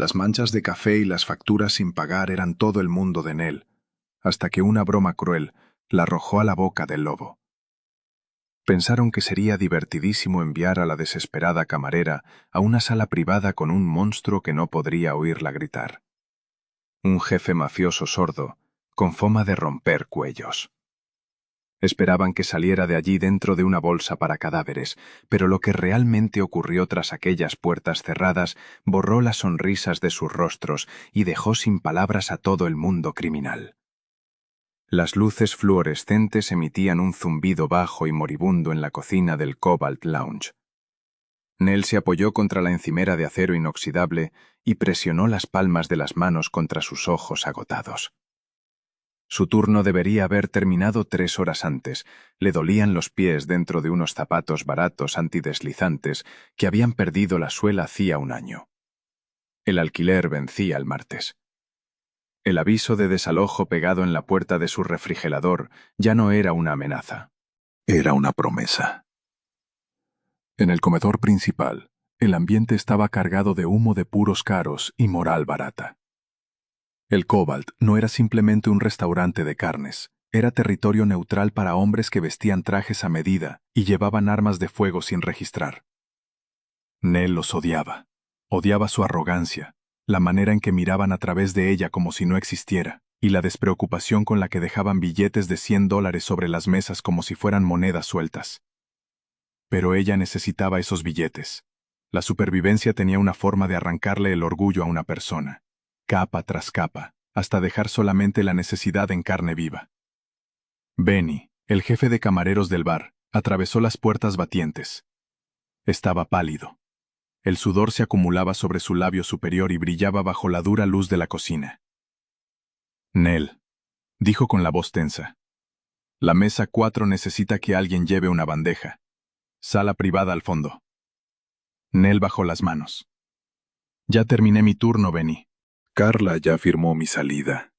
Las manchas de café y las facturas sin pagar eran todo el mundo de Nell, hasta que una broma cruel la arrojó a la boca del lobo. Pensaron que sería divertidísimo enviar a la desesperada camarera a una sala privada con un monstruo que no podría oírla gritar. Un jefe mafioso sordo, con fama de romper cuellos. Esperaban que saliera de allí dentro de una bolsa para cadáveres, pero lo que realmente ocurrió tras aquellas puertas cerradas borró las sonrisas de sus rostros y dejó sin palabras a todo el mundo criminal. Las luces fluorescentes emitían un zumbido bajo y moribundo en la cocina del Cobalt Lounge. Nell se apoyó contra la encimera de acero inoxidable y presionó las palmas de las manos contra sus ojos agotados. Su turno debería haber terminado 3 horas antes. Le dolían los pies dentro de unos zapatos baratos antideslizantes que habían perdido la suela hacía un año. El alquiler vencía el martes. El aviso de desalojo pegado en la puerta de su refrigerador ya no era una amenaza. Era una promesa. En el comedor principal, el ambiente estaba cargado de humo de puros caros y moral barata. El Cobalt no era simplemente un restaurante de carnes, era territorio neutral para hombres que vestían trajes a medida y llevaban armas de fuego sin registrar. Nell los odiaba. Odiaba su arrogancia, la manera en que miraban a través de ella como si no existiera, y la despreocupación con la que dejaban billetes de $100 sobre las mesas como si fueran monedas sueltas. Pero ella necesitaba esos billetes. La supervivencia tenía una forma de arrancarle el orgullo a una persona, capa tras capa, hasta dejar solamente la necesidad en carne viva. Benny, el jefe de camareros del bar, atravesó las puertas batientes. Estaba pálido. El sudor se acumulaba sobre su labio superior y brillaba bajo la dura luz de la cocina. Nell, dijo con la voz tensa. La mesa 4 necesita que alguien lleve una bandeja. Sala privada al fondo. Nell bajó las manos. Ya terminé mi turno, Benny. Carla ya firmó mi salida.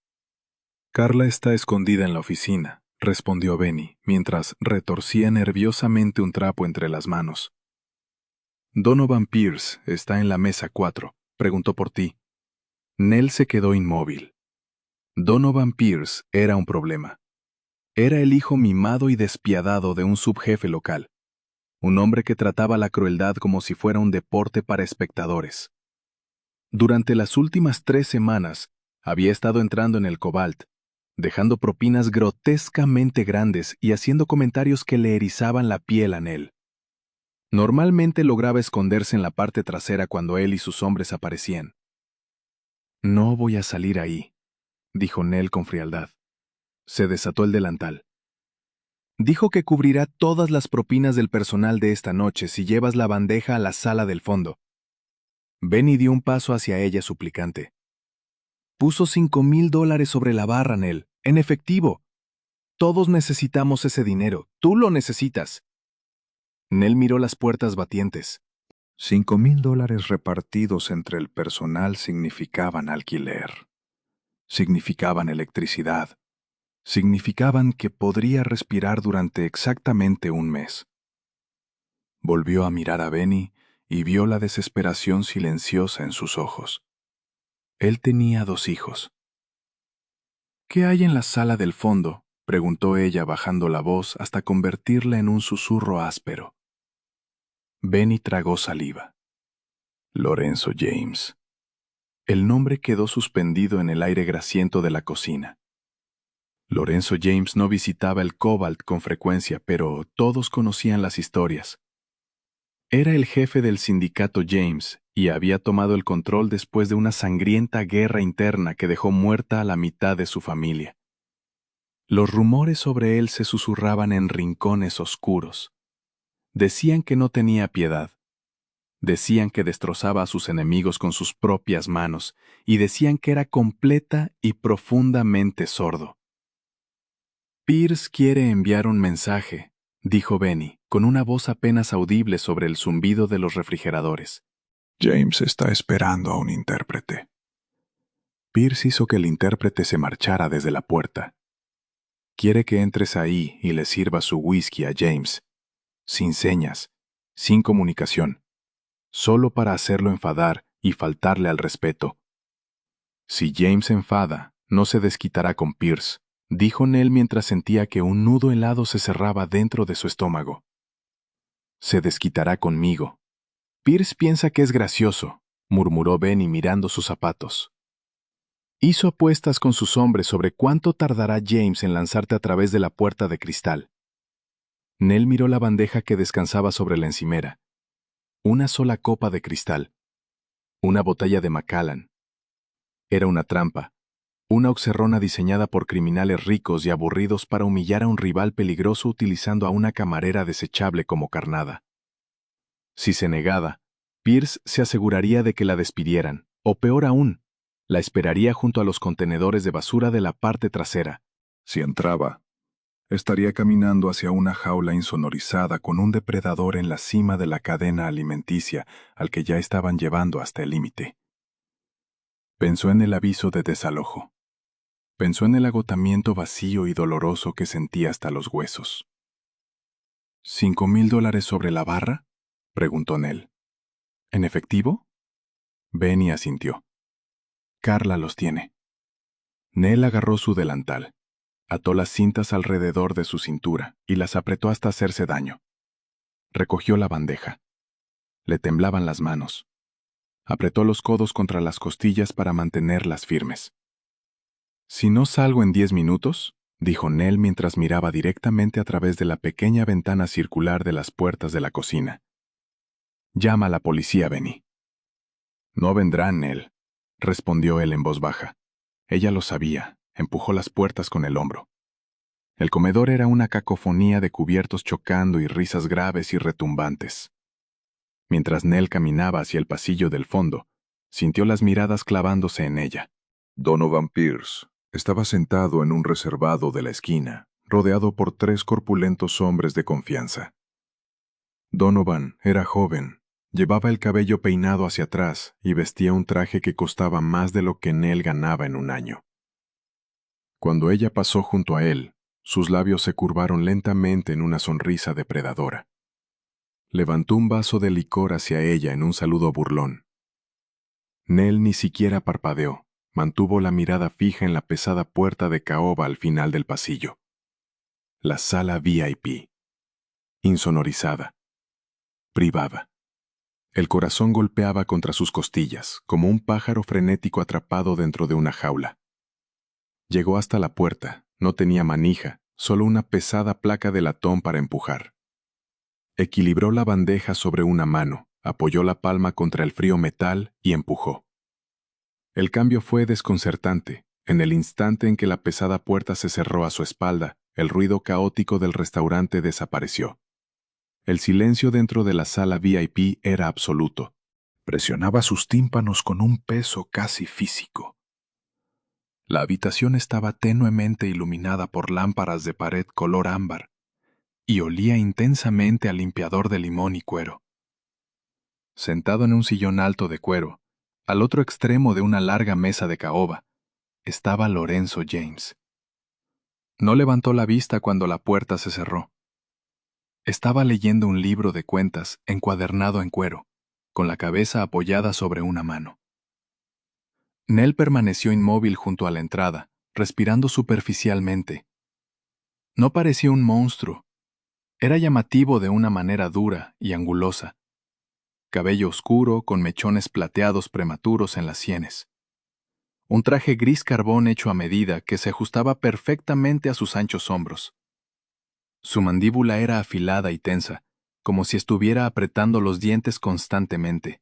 Carla está escondida en la oficina, respondió Benny, mientras retorcía nerviosamente un trapo entre las manos. Donovan Pierce está en la mesa 4, preguntó por ti. Nell se quedó inmóvil. Donovan Pierce era un problema. Era el hijo mimado y despiadado de un subjefe local, un hombre que trataba la crueldad como si fuera un deporte para espectadores. Durante las últimas 3 semanas, había estado entrando en el Cobalt, dejando propinas grotescamente grandes y haciendo comentarios que le erizaban la piel a Nell. Normalmente lograba esconderse en la parte trasera cuando él y sus hombres aparecían. No voy a salir ahí, dijo Nell con frialdad. Se desató el delantal. Dijo que cubrirá todas las propinas del personal de esta noche si llevas la bandeja a la sala del fondo. Benny dio un paso hacia ella suplicante. Puso $5,000 sobre la barra, Nell, en efectivo. Todos necesitamos ese dinero. Tú lo necesitas. Nell miró las puertas batientes. $5,000 repartidos entre el personal significaban alquiler. Significaban electricidad. Significaban que podría respirar durante exactamente un mes. Volvió a mirar a Benny y vio la desesperación silenciosa en sus ojos. Él tenía 2 hijos. ¿Qué hay en la sala del fondo?, preguntó ella bajando la voz hasta convertirla en un susurro áspero. Benny tragó saliva. Lorenzo James. El nombre quedó suspendido en el aire grasiento de la cocina. Lorenzo James no visitaba el Cobalt con frecuencia, pero todos conocían las historias. Era el jefe del sindicato James y había tomado el control después de una sangrienta guerra interna que dejó muerta a la mitad de su familia. Los rumores sobre él se susurraban en rincones oscuros. Decían que no tenía piedad. Decían que destrozaba a sus enemigos con sus propias manos y decían que era completa y profundamente sordo. Pierce quiere enviar un mensaje, dijo Benny, con una voz apenas audible sobre el zumbido de los refrigeradores. James está esperando a un intérprete. Pierce hizo que el intérprete se marchara desde la puerta. Quiere que entres ahí y le sirvas su whisky a James, sin señas, sin comunicación, solo para hacerlo enfadar y faltarle al respeto. Si James se enfada, no se desquitará con Pierce, dijo Nell mientras sentía que un nudo helado se cerraba dentro de su estómago. Se desquitará conmigo. Pierce piensa que es gracioso, murmuró Benny mirando sus zapatos. Hizo apuestas con sus hombres sobre cuánto tardará James en lanzarte a través de la puerta de cristal. Nell miró la bandeja que descansaba sobre la encimera. Una sola copa de cristal. Una botella de Macallan. Era una trampa, una oxerrona diseñada por criminales ricos y aburridos para humillar a un rival peligroso utilizando a una camarera desechable como carnada. Si se negaba, Pierce se aseguraría de que la despidieran, o peor aún, la esperaría junto a los contenedores de basura de la parte trasera. Si entraba, estaría caminando hacia una jaula insonorizada con un depredador en la cima de la cadena alimenticia al que ya estaban llevando hasta el límite. Pensó en el aviso de desalojo. Pensó en el agotamiento vacío y doloroso que sentía hasta los huesos. ¿$5,000 sobre la barra?, preguntó Nell. ¿En efectivo? Benny asintió. Carla los tiene. Nell agarró su delantal, ató las cintas alrededor de su cintura y las apretó hasta hacerse daño. Recogió la bandeja. Le temblaban las manos. Apretó los codos contra las costillas para mantenerlas firmes. Si no salgo en 10 minutos, dijo Nell mientras miraba directamente a través de la pequeña ventana circular de las puertas de la cocina. Llama a la policía, Benny. No vendrán, Nell, respondió él en voz baja. Ella lo sabía, empujó las puertas con el hombro. El comedor era una cacofonía de cubiertos chocando y risas graves y retumbantes. Mientras Nell caminaba hacia el pasillo del fondo, sintió las miradas clavándose en ella. Donovan Pierce estaba sentado en un reservado de la esquina, rodeado por 3 corpulentos hombres de confianza. Donovan era joven, llevaba el cabello peinado hacia atrás y vestía un traje que costaba más de lo que Nell ganaba en un año. Cuando ella pasó junto a él, sus labios se curvaron lentamente en una sonrisa depredadora. Levantó un vaso de licor hacia ella en un saludo burlón. Nell ni siquiera parpadeó, mantuvo la mirada fija en la pesada puerta de caoba al final del pasillo. La sala VIP. Insonorizada. Privada. El corazón golpeaba contra sus costillas, como un pájaro frenético atrapado dentro de una jaula. Llegó hasta la puerta, no tenía manija, solo una pesada placa de latón para empujar. Equilibró la bandeja sobre una mano, apoyó la palma contra el frío metal y empujó. El cambio fue desconcertante. En el instante en que la pesada puerta se cerró a su espalda, el ruido caótico del restaurante desapareció. El silencio dentro de la sala VIP era absoluto. Presionaba sus tímpanos con un peso casi físico. La habitación estaba tenuemente iluminada por lámparas de pared color ámbar y olía intensamente a limpiador de limón y cuero. Sentado en un sillón alto de cuero, al otro extremo de una larga mesa de caoba, estaba Lorenzo James. No levantó la vista cuando la puerta se cerró. Estaba leyendo un libro de cuentas encuadernado en cuero, con la cabeza apoyada sobre una mano. Nell permaneció inmóvil junto a la entrada, respirando superficialmente. No parecía un monstruo. Era llamativo de una manera dura y angulosa. Cabello oscuro con mechones plateados prematuros en las sienes. Un traje gris carbón hecho a medida que se ajustaba perfectamente a sus anchos hombros. Su mandíbula era afilada y tensa, como si estuviera apretando los dientes constantemente.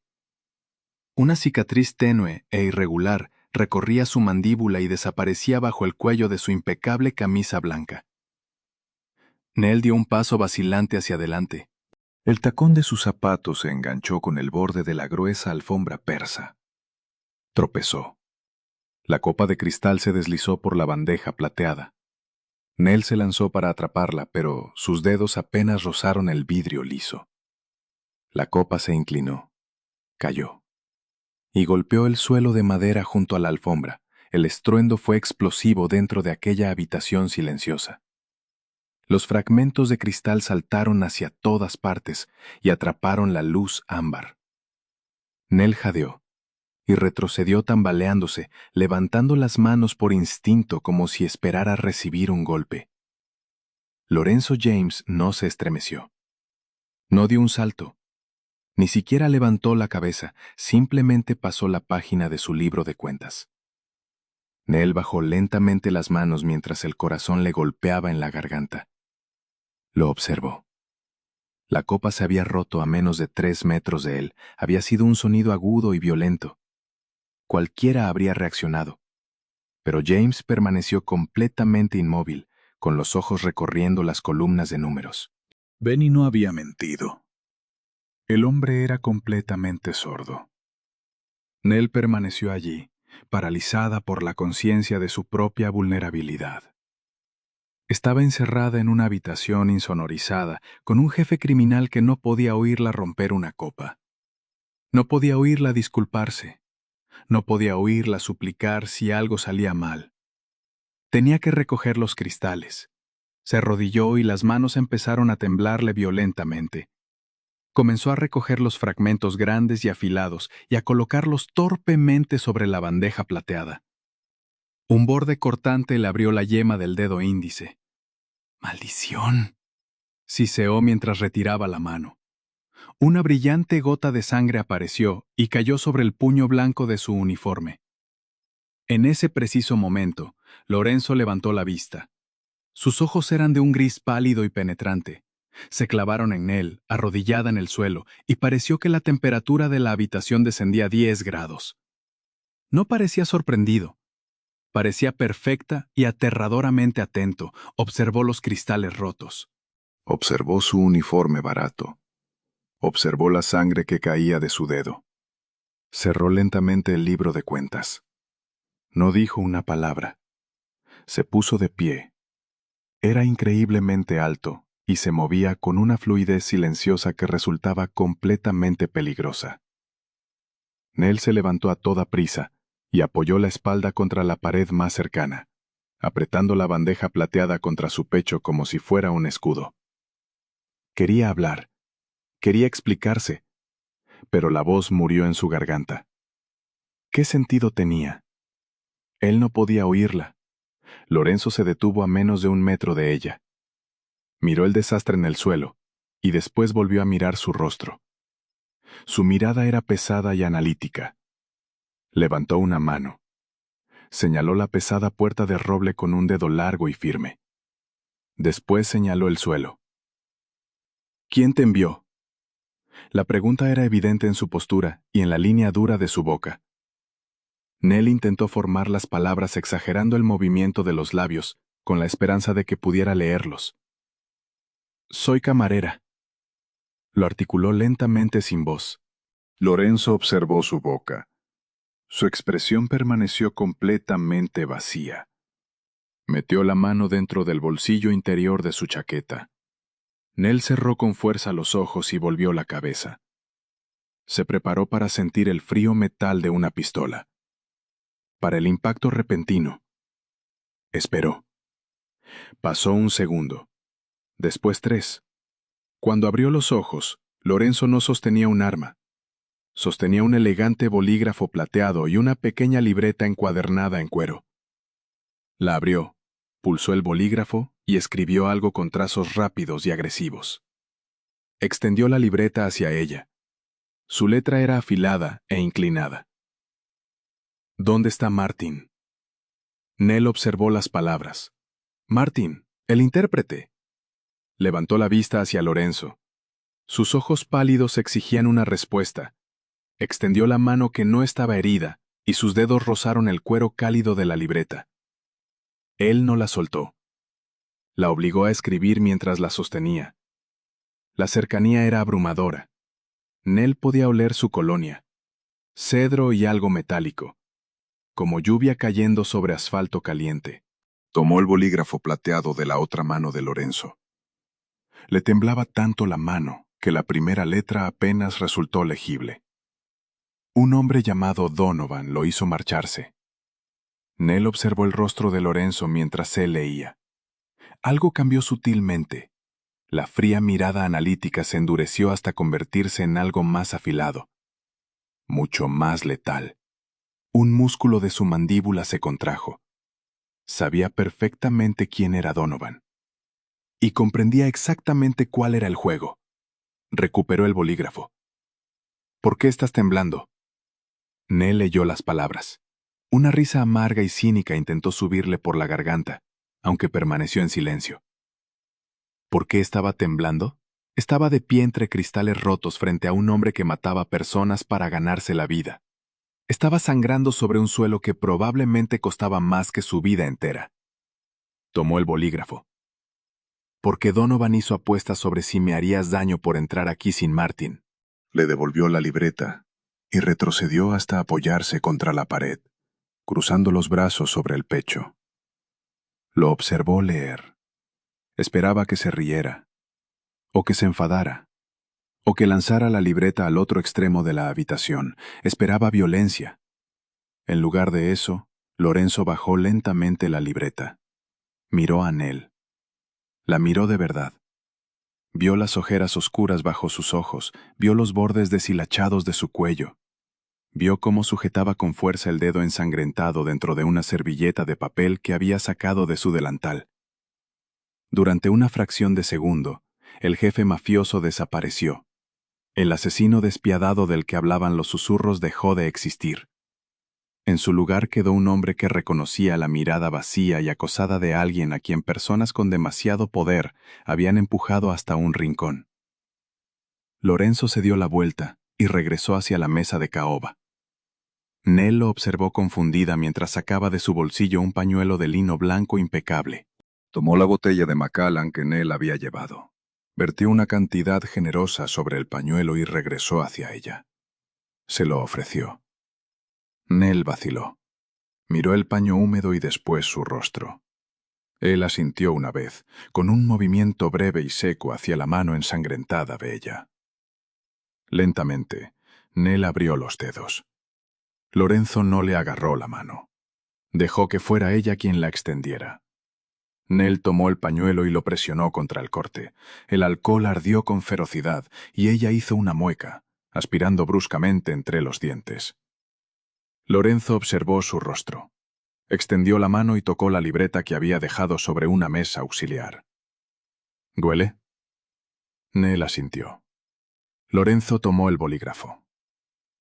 Una cicatriz tenue e irregular recorría su mandíbula y desaparecía bajo el cuello de su impecable camisa blanca. Nell dio un paso vacilante hacia adelante. El tacón de sus zapatos se enganchó con el borde de la gruesa alfombra persa. Tropezó. La copa de cristal se deslizó por la bandeja plateada. Nell se lanzó para atraparla, pero sus dedos apenas rozaron el vidrio liso. La copa se inclinó. Cayó. Y golpeó el suelo de madera junto a la alfombra. El estruendo fue explosivo dentro de aquella habitación silenciosa. Los fragmentos de cristal saltaron hacia todas partes y atraparon la luz ámbar. Nell jadeó. y retrocedió tambaleándose, levantando las manos por instinto como si esperara recibir un golpe. Lorenzo James no se estremeció. No dio un salto. Ni siquiera levantó la cabeza, simplemente pasó la página de su libro de cuentas. Nell bajó lentamente las manos mientras el corazón le golpeaba en la garganta. Lo observó. La copa se había roto a menos de 3 metros de él. Había sido un sonido agudo y violento. Cualquiera habría reaccionado. Pero James permaneció completamente inmóvil, con los ojos recorriendo las columnas de números. Benny no había mentido. El hombre era completamente sordo. Nell permaneció allí, paralizada por la conciencia de su propia vulnerabilidad. Estaba encerrada en una habitación insonorizada, con un jefe criminal que no podía oírla romper una copa. No podía oírla disculparse. No podía oírla suplicar si algo salía mal. Tenía que recoger los cristales. Se arrodilló y las manos empezaron a temblarle violentamente. Comenzó a recoger los fragmentos grandes y afilados y a colocarlos torpemente sobre la bandeja plateada. Un borde cortante le abrió la yema del dedo índice. ¡Maldición!, siseó mientras retiraba la mano. Una brillante gota de sangre apareció y cayó sobre el puño blanco de su uniforme. En ese preciso momento, Lorenzo levantó la vista. Sus ojos eran de un gris pálido y penetrante. Se clavaron en él, arrodillada en el suelo, y pareció que la temperatura de la habitación descendía 10 grados. No parecía sorprendido. Parecía perfecta y aterradoramente atento. Observó los cristales rotos. Observó su uniforme barato. Observó la sangre que caía de su dedo. Cerró lentamente el libro de cuentas. No dijo una palabra. Se puso de pie. Era increíblemente alto y se movía con una fluidez silenciosa que resultaba completamente peligrosa. Nell se levantó a toda prisa y apoyó la espalda contra la pared más cercana, apretando la bandeja plateada contra su pecho como si fuera un escudo. Quería hablar, quería explicarse, pero la voz murió en su garganta. ¿Qué sentido tenía? Él no podía oírla. Lorenzo se detuvo a menos de 1 metro de ella. Miró el desastre en el suelo y después volvió a mirar su rostro. Su mirada era pesada y analítica. Levantó una mano. Señaló la pesada puerta de roble con un dedo largo y firme. Después señaló el suelo. ¿Quién te envió? La pregunta era evidente en su postura y en la línea dura de su boca. Nell intentó formar las palabras exagerando el movimiento de los labios, con la esperanza de que pudiera leerlos. Soy camarera. Lo articuló lentamente sin voz. Lorenzo observó su boca. Su expresión permaneció completamente vacía. Metió la mano dentro del bolsillo interior de su chaqueta. Nell cerró con fuerza los ojos y volvió la cabeza. Se preparó para sentir el frío metal de una pistola. Para el impacto repentino. Esperó. Pasó 1 segundo. Después 3. Cuando abrió los ojos, Lorenzo no sostenía un arma. Sostenía un elegante bolígrafo plateado y una pequeña libreta encuadernada en cuero. La abrió, pulsó el bolígrafo y escribió algo con trazos rápidos y agresivos. Extendió la libreta hacia ella. Su letra era afilada e inclinada. ¿Dónde está Martin? Nell observó las palabras. Martin, el intérprete. Levantó la vista hacia Lorenzo. Sus ojos pálidos exigían una respuesta. Extendió la mano que no estaba herida y sus dedos rozaron el cuero cálido de la libreta. Él no la soltó. La obligó a escribir mientras la sostenía. La cercanía era abrumadora. Nell podía oler su colonia. Cedro y algo metálico. Como lluvia cayendo sobre asfalto caliente. Tomó el bolígrafo plateado de la otra mano de Lorenzo. Le temblaba tanto la mano que la primera letra apenas resultó legible. Un hombre llamado Donovan lo hizo marcharse. Nell observó el rostro de Lorenzo mientras él leía. Algo cambió sutilmente. La fría mirada analítica se endureció hasta convertirse en algo más afilado. Mucho más letal. Un músculo de su mandíbula se contrajo. Sabía perfectamente quién era Donovan. Y comprendía exactamente cuál era el juego. Recuperó el bolígrafo. ¿Por qué estás temblando? Nell leyó las palabras. Una risa amarga y cínica intentó subirle por la garganta, aunque permaneció en silencio. ¿Por qué estaba temblando? Estaba de pie entre cristales rotos frente a un hombre que mataba personas para ganarse la vida. Estaba sangrando sobre un suelo que probablemente costaba más que su vida entera. Tomó el bolígrafo. Porque Donovan hizo apuestas sobre si me harías daño por entrar aquí sin Martin. Le devolvió la libreta y retrocedió hasta apoyarse contra la pared, cruzando los brazos sobre el pecho. Lo observó leer. Esperaba que se riera, o que se enfadara, o que lanzara la libreta al otro extremo de la habitación. Esperaba violencia. En lugar de eso, Lorenzo bajó lentamente la libreta. Miró a Nell. La miró de verdad. Vio las ojeras oscuras bajo sus ojos, vio los bordes deshilachados de su cuello. Vio cómo sujetaba con fuerza el dedo ensangrentado dentro de una servilleta de papel que había sacado de su delantal. Durante una fracción de segundo, el jefe mafioso desapareció. El asesino despiadado del que hablaban los susurros dejó de existir. En su lugar quedó un hombre que reconocía la mirada vacía y acosada de alguien a quien personas con demasiado poder habían empujado hasta un rincón. Lorenzo se dio la vuelta y regresó hacia la mesa de caoba. Nell lo observó confundida mientras sacaba de su bolsillo un pañuelo de lino blanco impecable. Tomó la botella de Macallan que Nell había llevado. Vertió una cantidad generosa sobre el pañuelo y regresó hacia ella. Se lo ofreció. Nell vaciló. Miró el paño húmedo y después su rostro. Él asintió una vez, con un movimiento breve y seco hacia la mano ensangrentada de ella. Lentamente, Nell abrió los dedos. Lorenzo no le agarró la mano. Dejó que fuera ella quien la extendiera. Nell tomó el pañuelo y lo presionó contra el corte. El alcohol ardió con ferocidad y ella hizo una mueca, aspirando bruscamente entre los dientes. Lorenzo observó su rostro. Extendió la mano y tocó la libreta que había dejado sobre una mesa auxiliar. ¿Duele? Nell asintió. Lorenzo tomó el bolígrafo.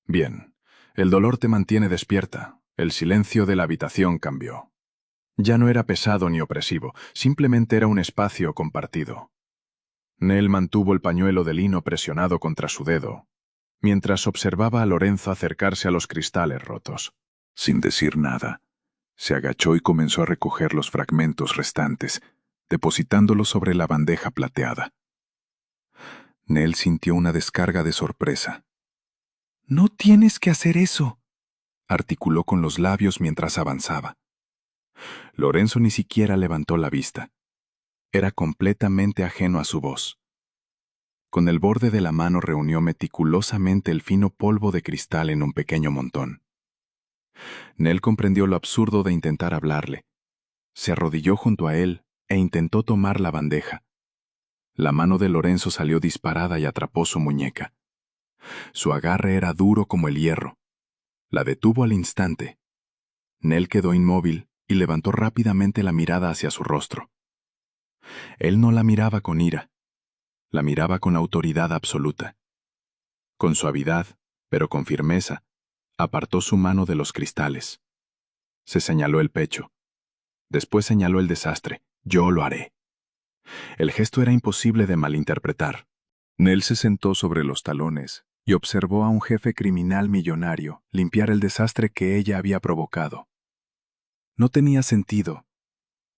Bien, el dolor te mantiene despierta. El silencio de la habitación cambió. Ya no era pesado ni opresivo, simplemente era un espacio compartido. Nell mantuvo el pañuelo de lino presionado contra su dedo, mientras observaba a Lorenzo acercarse a los cristales rotos. Sin decir nada, se agachó y comenzó a recoger los fragmentos restantes, depositándolos sobre la bandeja plateada. Nell sintió una descarga de sorpresa. «No tienes que hacer eso», articuló con los labios mientras avanzaba. Lorenzo ni siquiera levantó la vista. Era completamente ajeno a su voz. Con el borde de la mano reunió meticulosamente el fino polvo de cristal en un pequeño montón. Nell comprendió lo absurdo de intentar hablarle. Se arrodilló junto a él e intentó tomar la bandeja. La mano de Lorenzo salió disparada y atrapó su muñeca. Su agarre era duro como el hierro. La detuvo al instante. Nell quedó inmóvil y levantó rápidamente la mirada hacia su rostro. Él no la miraba con ira. La miraba con autoridad absoluta. Con suavidad, pero con firmeza, apartó su mano de los cristales. Se señaló el pecho. Después señaló el desastre. «Yo lo haré». El gesto era imposible de malinterpretar. Nell se sentó sobre los talones y observó a un jefe criminal millonario limpiar el desastre que ella había provocado. No tenía sentido.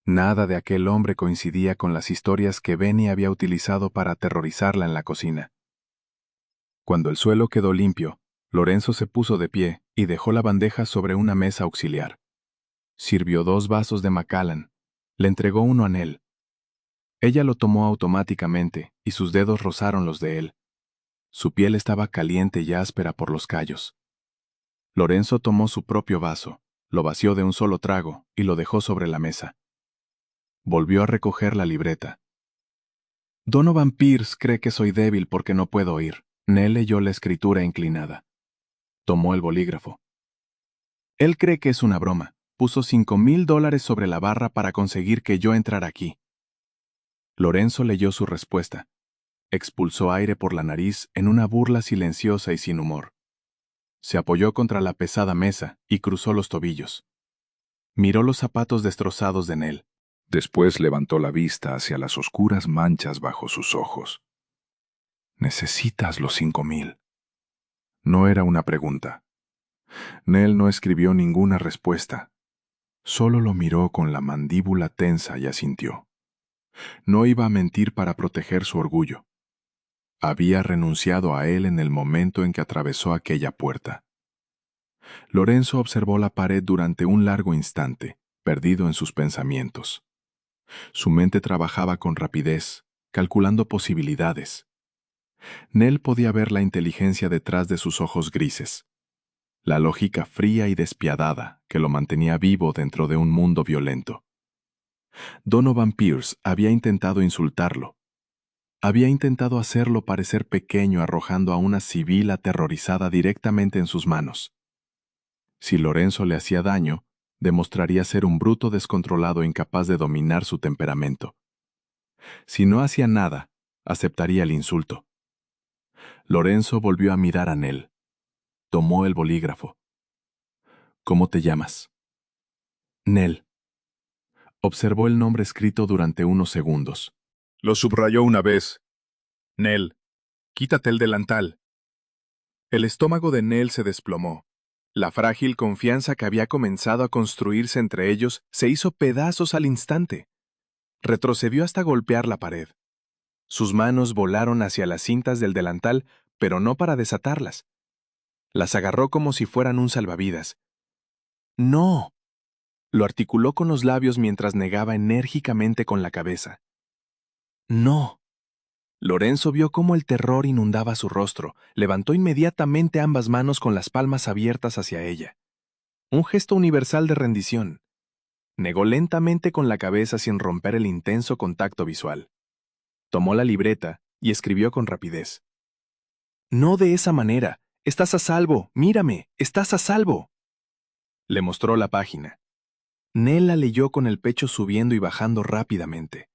Nada de aquel hombre coincidía con las historias que Benny había utilizado para aterrorizarla en la cocina. Cuando el suelo quedó limpio, Lorenzo se puso de pie y dejó la bandeja sobre una mesa auxiliar. Sirvió 2 vasos de Macallan. Le entregó uno a Nell. Ella lo tomó automáticamente y sus dedos rozaron los de él. Su piel estaba caliente y áspera por los callos. Lorenzo tomó su propio vaso, lo vació de un solo trago y lo dejó sobre la mesa. Volvió a recoger la libreta. «Donovan Pierce cree que soy débil porque no puedo oír». Nell leyó la escritura inclinada. Tomó el bolígrafo. Él cree que es una broma. Puso $5,000 sobre la barra para conseguir que yo entrara aquí. Lorenzo leyó su respuesta. Expulsó aire por la nariz en una burla silenciosa y sin humor. Se apoyó contra la pesada mesa y cruzó los tobillos. Miró los zapatos destrozados de Nell. Después levantó la vista hacia las oscuras manchas bajo sus ojos. ¿Necesitas los 5,000? No era una pregunta. Nell no escribió ninguna respuesta. Solo lo miró con la mandíbula tensa y asintió. No iba a mentir para proteger su orgullo. Había renunciado a él en el momento en que atravesó aquella puerta. Lorenzo observó la pared durante un largo instante, perdido en sus pensamientos. Su mente trabajaba con rapidez, calculando posibilidades. Nell podía ver la inteligencia detrás de sus ojos grises, la lógica fría y despiadada que lo mantenía vivo dentro de un mundo violento. Donovan Pierce había intentado insultarlo. Había intentado hacerlo parecer pequeño arrojando a una civil aterrorizada directamente en sus manos. Si Lorenzo le hacía daño, demostraría ser un bruto descontrolado incapaz de dominar su temperamento. Si no hacía nada, aceptaría el insulto. Lorenzo volvió a mirar a Nell. Tomó el bolígrafo. ¿Cómo te llamas? Nell. Observó el nombre escrito durante unos segundos. Lo subrayó una vez. Nell, quítate el delantal. El estómago de Nell se desplomó. La frágil confianza que había comenzado a construirse entre ellos se hizo pedazos al instante. Retrocedió hasta golpear la pared. Sus manos volaron hacia las cintas del delantal, pero no para desatarlas. Las agarró como si fueran un salvavidas. ¡No! Lo articuló con los labios mientras negaba enérgicamente con la cabeza. ¡No! Lorenzo vio cómo el terror inundaba su rostro. Levantó inmediatamente ambas manos con las palmas abiertas hacia ella. Un gesto universal de rendición. Negó lentamente con la cabeza sin romper el intenso contacto visual. Tomó la libreta y escribió con rapidez. «No de esa manera. Estás a salvo. Mírame. Estás a salvo». Le mostró la página. Nell la leyó con el pecho subiendo y bajando rápidamente.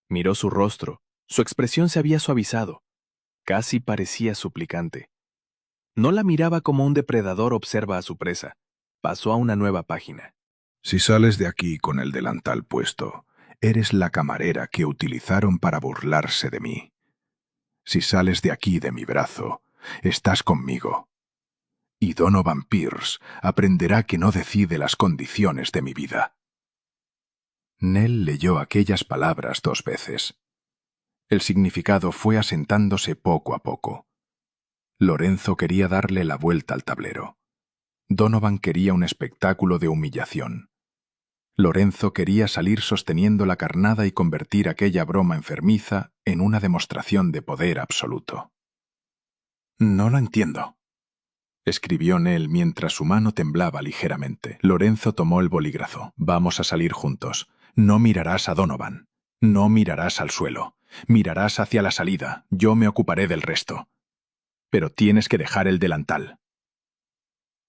Miró su rostro. Su expresión se había suavizado. Casi parecía suplicante. No la miraba como un depredador observa a su presa. Pasó a una nueva página. Si sales de aquí con el delantal puesto, eres la camarera que utilizaron para burlarse de mí. Si sales de aquí de mi brazo, estás conmigo. Y Donovan Pierce aprenderá que no decide las condiciones de mi vida. Nell leyó aquellas palabras 2 veces. El significado fue asentándose poco a poco. Lorenzo quería darle la vuelta al tablero. Donovan quería un espectáculo de humillación. Lorenzo quería salir sosteniendo la carnada y convertir aquella broma enfermiza en una demostración de poder absoluto. «No lo entiendo», escribió Nell mientras su mano temblaba ligeramente. Lorenzo tomó el bolígrafo. «Vamos a salir juntos. No mirarás a Donovan. No mirarás al suelo. Mirarás hacia la salida. Yo me ocuparé del resto. Pero tienes que dejar el delantal».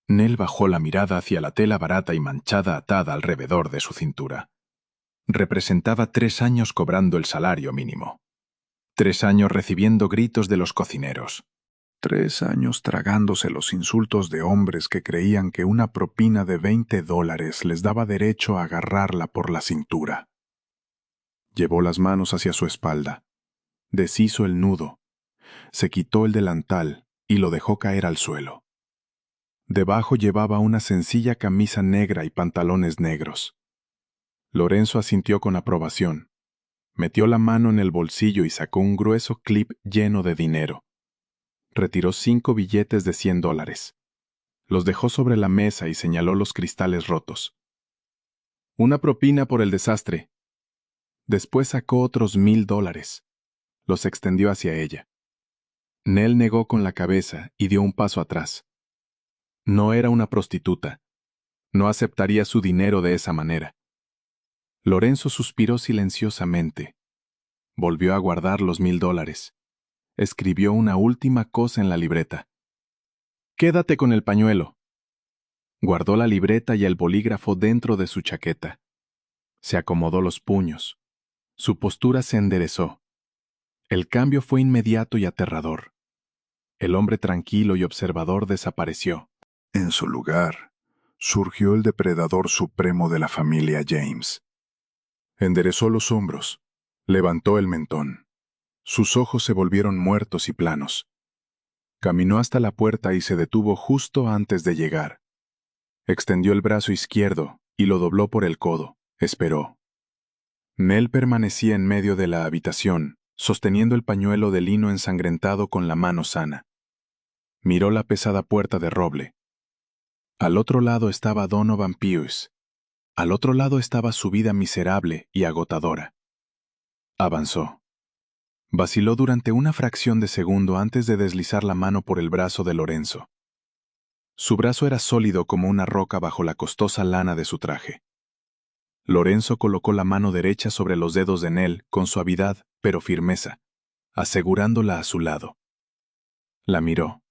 Nell bajó la mirada hacia la tela barata y manchada atada alrededor de su cintura. Representaba 3 años cobrando el salario mínimo. 3 años recibiendo gritos de los cocineros. 3 años tragándose los insultos de hombres que creían que una propina de $20 les daba derecho a agarrarla por la cintura. Llevó las manos hacia su espalda. Deshizo el nudo. Se quitó el delantal y lo dejó caer al suelo. Debajo llevaba una sencilla camisa negra y pantalones negros. Lorenzo asintió con aprobación. Metió la mano en el bolsillo y sacó un grueso clip lleno de dinero. Retiró 5 billetes de $100. Los dejó sobre la mesa y señaló los cristales rotos. «Una propina por el desastre». Después sacó otros $1,000. Los extendió hacia ella. Nell negó con la cabeza y dio un paso atrás. No era una prostituta. No aceptaría su dinero de esa manera. Lorenzo suspiró silenciosamente. Volvió a guardar los $1,000. Escribió una última cosa en la libreta. «Quédate con el pañuelo». Guardó la libreta y el bolígrafo dentro de su chaqueta. Se acomodó los puños. Su postura se enderezó. El cambio fue inmediato y aterrador. El hombre tranquilo y observador desapareció. En su lugar, surgió el depredador supremo de la familia James. Enderezó los hombros, levantó el mentón. Sus ojos se volvieron muertos y planos. Caminó hasta la puerta y se detuvo justo antes de llegar. Extendió el brazo izquierdo y lo dobló por el codo. Esperó. Nell permanecía en medio de la habitación, sosteniendo el pañuelo de lino ensangrentado con la mano sana. Miró la pesada puerta de roble. Al otro lado estaba Donovan Pierce. Al otro lado estaba su vida miserable y agotadora. Avanzó. Vaciló durante una fracción de segundo antes de deslizar la mano por el brazo de Lorenzo. Su brazo era sólido como una roca bajo la costosa lana de su traje. Lorenzo colocó la mano derecha sobre los dedos de Nell con suavidad, pero firmeza, asegurándola a su lado. La miró.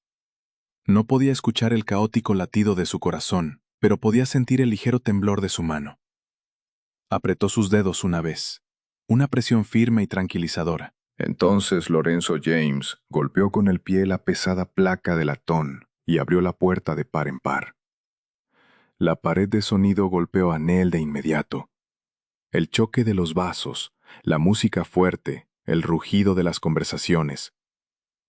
No podía escuchar el caótico latido de su corazón, pero podía sentir el ligero temblor de su mano. Apretó sus dedos una vez, una presión firme y tranquilizadora. Entonces Lorenzo James golpeó con el pie la pesada placa de latón y abrió la puerta de par en par. La pared de sonido golpeó a Nell de inmediato. El choque de los vasos, la música fuerte, el rugido de las conversaciones.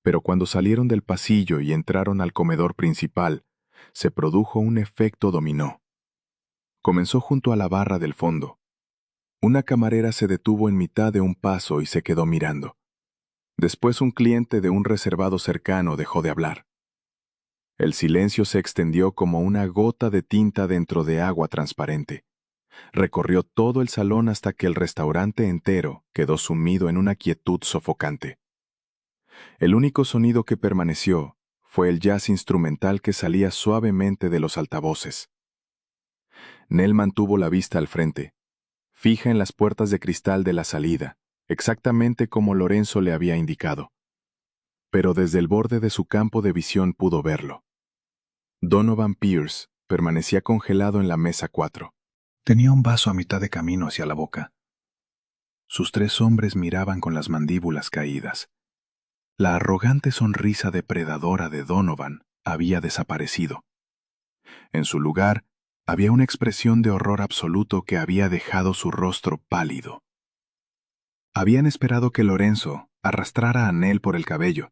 Pero cuando salieron del pasillo y entraron al comedor principal, se produjo un efecto dominó. Comenzó junto a la barra del fondo. Una camarera se detuvo en mitad de un paso y se quedó mirando. Después un cliente de un reservado cercano dejó de hablar. El silencio se extendió como una gota de tinta dentro de agua transparente. Recorrió todo el salón hasta que el restaurante entero quedó sumido en una quietud sofocante. El único sonido que permaneció fue el jazz instrumental que salía suavemente de los altavoces. Nell mantuvo la vista al frente, fija en las puertas de cristal de la salida, exactamente como Lorenzo le había indicado. Pero desde el borde de su campo de visión pudo verlo. Donovan Pierce permanecía congelado en la mesa 4. Tenía un vaso a mitad de camino hacia la boca. Sus 3 hombres miraban con las mandíbulas caídas. La arrogante sonrisa depredadora de Donovan había desaparecido. En su lugar, había una expresión de horror absoluto que había dejado su rostro pálido. Habían esperado que Lorenzo arrastrara a Nell por el cabello,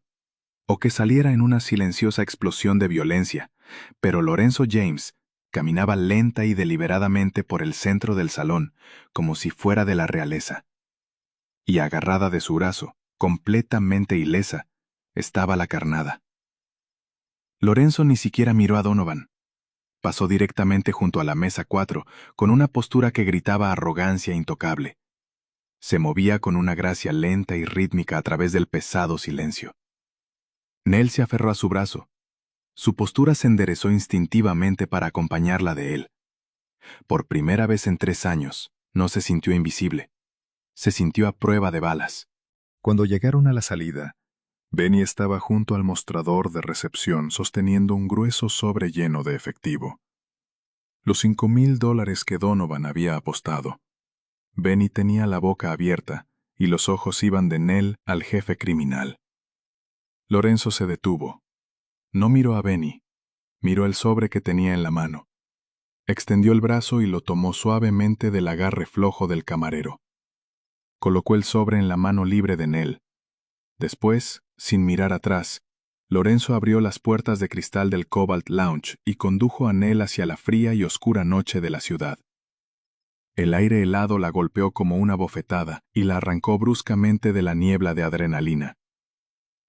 o que saliera en una silenciosa explosión de violencia, pero Lorenzo James caminaba lenta y deliberadamente por el centro del salón, como si fuera de la realeza. Y agarrada de su brazo, completamente ilesa, estaba la carnada. Lorenzo ni siquiera miró a Donovan. Pasó directamente junto a la mesa 4, con una postura que gritaba arrogancia intocable. Se movía con una gracia lenta y rítmica a través del pesado silencio. Nell se aferró a su brazo. Su postura se enderezó instintivamente para acompañarla de él. Por primera vez en 3 años, no se sintió invisible. Se sintió a prueba de balas. Cuando llegaron a la salida, Benny estaba junto al mostrador de recepción sosteniendo un grueso sobre lleno de efectivo. Los $5,000 que Donovan había apostado. Benny tenía la boca abierta y los ojos iban de Nell al jefe criminal. Lorenzo se detuvo. No miró a Benny. Miró el sobre que tenía en la mano. Extendió el brazo y lo tomó suavemente del agarre flojo del camarero. Colocó el sobre en la mano libre de Nell. Después, sin mirar atrás, Lorenzo abrió las puertas de cristal del Cobalt Lounge y condujo a Nell hacia la fría y oscura noche de la ciudad. El aire helado la golpeó como una bofetada y la arrancó bruscamente de la niebla de adrenalina.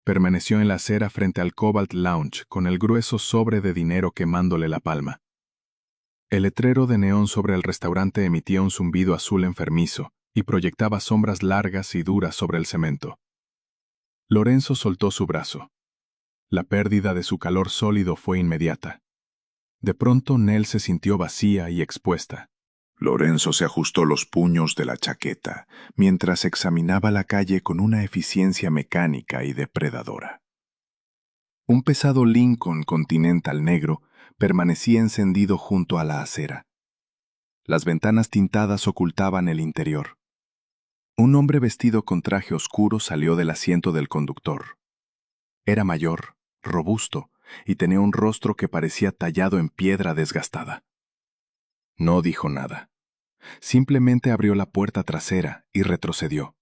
Permaneció en la acera frente al Cobalt Lounge con el grueso sobre de dinero quemándole la palma. El letrero de neón sobre el restaurante emitía un zumbido azul enfermizo y proyectaba sombras largas y duras sobre el cemento. Lorenzo soltó su brazo. La pérdida de su calor sólido fue inmediata. De pronto Nell se sintió vacía y expuesta. Lorenzo se ajustó los puños de la chaqueta mientras examinaba la calle con una eficiencia mecánica y depredadora. Un pesado Lincoln Continental negro permanecía encendido junto a la acera. Las ventanas tintadas ocultaban el interior. Un hombre vestido con traje oscuro salió del asiento del conductor. Era mayor, robusto, y tenía un rostro que parecía tallado en piedra desgastada. No dijo nada. Simplemente abrió la puerta trasera y retrocedió.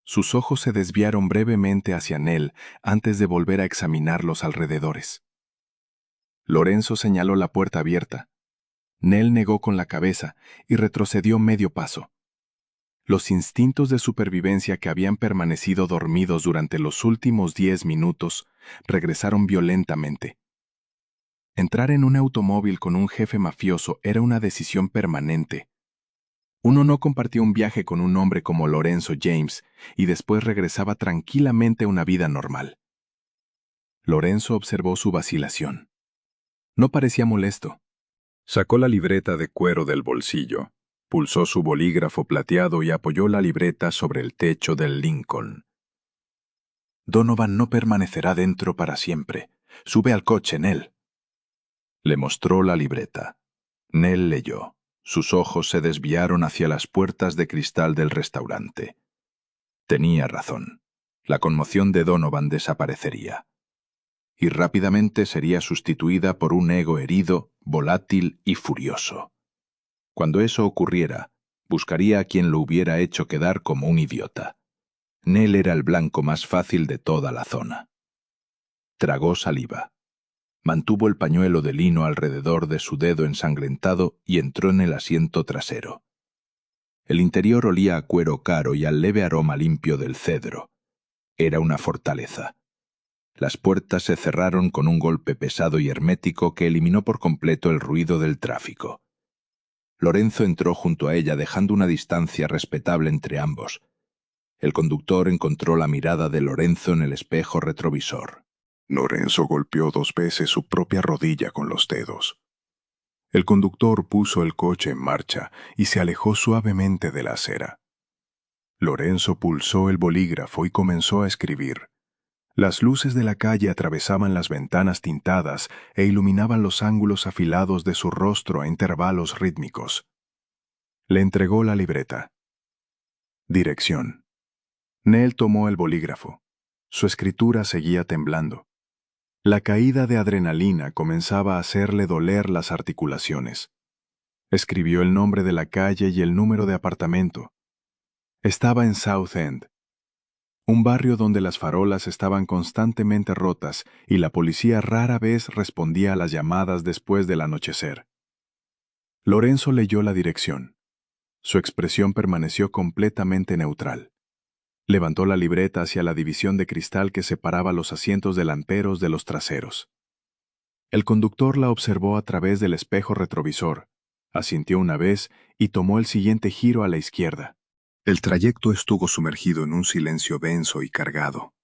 Sus ojos se desviaron brevemente hacia Nell antes de volver a examinar los alrededores. Lorenzo señaló la puerta abierta. Nell negó con la cabeza y retrocedió medio paso. Los instintos de supervivencia que habían permanecido dormidos durante los últimos 10 minutos regresaron violentamente. Entrar en un automóvil con un jefe mafioso era una decisión permanente. Uno no compartía un viaje con un hombre como Lorenzo James y después regresaba tranquilamente a una vida normal. Lorenzo observó su vacilación. No parecía molesto. Sacó la libreta de cuero del bolsillo, pulsó su bolígrafo plateado y apoyó la libreta sobre el techo del Lincoln. Donovan no permanecerá dentro para siempre. Sube al coche, Nell. Le mostró la libreta. Nell leyó. Sus ojos se desviaron hacia las puertas de cristal del restaurante. Tenía razón. La conmoción de Donovan desaparecería. Y rápidamente sería sustituida por un ego herido, volátil y furioso. Cuando eso ocurriera, buscaría a quien lo hubiera hecho quedar como un idiota. Nell era el blanco más fácil de toda la zona. Tragó saliva. Mantuvo el pañuelo de lino alrededor de su dedo ensangrentado y entró en el asiento trasero. El interior olía a cuero caro y al leve aroma limpio del cedro. Era una fortaleza. Las puertas se cerraron con un golpe pesado y hermético que eliminó por completo el ruido del tráfico. Lorenzo entró junto a ella dejando una distancia respetable entre ambos. El conductor encontró la mirada de Lorenzo en el espejo retrovisor. Lorenzo golpeó 2 veces su propia rodilla con los dedos. El conductor puso el coche en marcha y se alejó suavemente de la acera. Lorenzo pulsó el bolígrafo y comenzó a escribir. Las luces de la calle atravesaban las ventanas tintadas e iluminaban los ángulos afilados de su rostro a intervalos rítmicos. Le entregó la libreta. Dirección. Nell tomó el bolígrafo. Su escritura seguía temblando. La caída de adrenalina comenzaba a hacerle doler las articulaciones. Escribió el nombre de la calle y el número de apartamento. Estaba en South End, un barrio donde las farolas estaban constantemente rotas y la policía rara vez respondía a las llamadas después del anochecer. Lorenzo leyó la dirección. Su expresión permaneció completamente neutral. Levantó la libreta hacia la división de cristal que separaba los asientos delanteros de los traseros. El conductor la observó a través del espejo retrovisor, asintió una vez y tomó el siguiente giro a la izquierda. El trayecto estuvo sumergido en un silencio denso y cargado.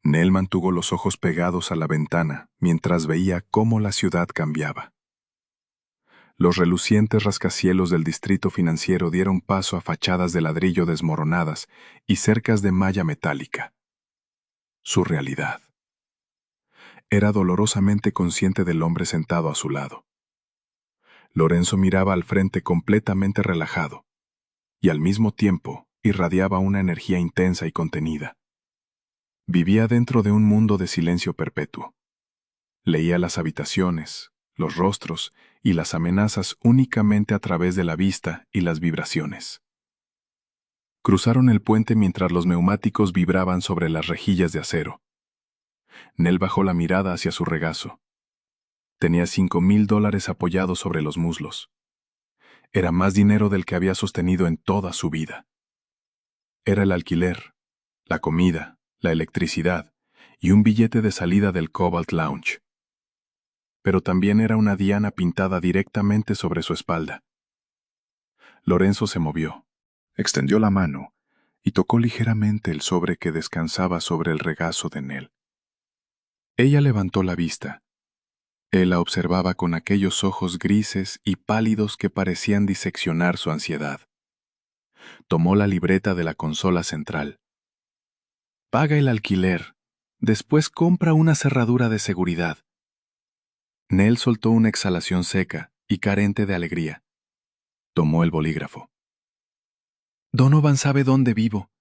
Nell mantuvo los ojos pegados a la ventana mientras veía cómo la ciudad cambiaba. Los relucientes rascacielos del distrito financiero dieron paso a fachadas de ladrillo desmoronadas y cercas de malla metálica. Su realidad. Era dolorosamente consciente del hombre sentado a su lado. Lorenzo miraba al frente completamente relajado, y al mismo tiempo irradiaba una energía intensa y contenida. Vivía dentro de un mundo de silencio perpetuo. Leía las habitaciones, los rostros y las amenazas únicamente a través de la vista y las vibraciones. Cruzaron el puente mientras los neumáticos vibraban sobre las rejillas de acero. Nell bajó la mirada hacia su regazo. Tenía $5,000 apoyados sobre los muslos. Era más dinero del que había sostenido en toda su vida. Era el alquiler, la comida, la electricidad y un billete de salida del Cobalt Lounge. Pero también era una diana pintada directamente sobre su espalda. Lorenzo se movió, extendió la mano y tocó ligeramente el sobre que descansaba sobre el regazo de Nell. Ella levantó la vista. Él la observaba con aquellos ojos grises y pálidos que parecían diseccionar su ansiedad. Tomó la libreta de la consola central. Paga el alquiler. Después compra una cerradura de seguridad. Nell soltó una exhalación seca y carente de alegría. Tomó el bolígrafo. Donovan sabe dónde vivo.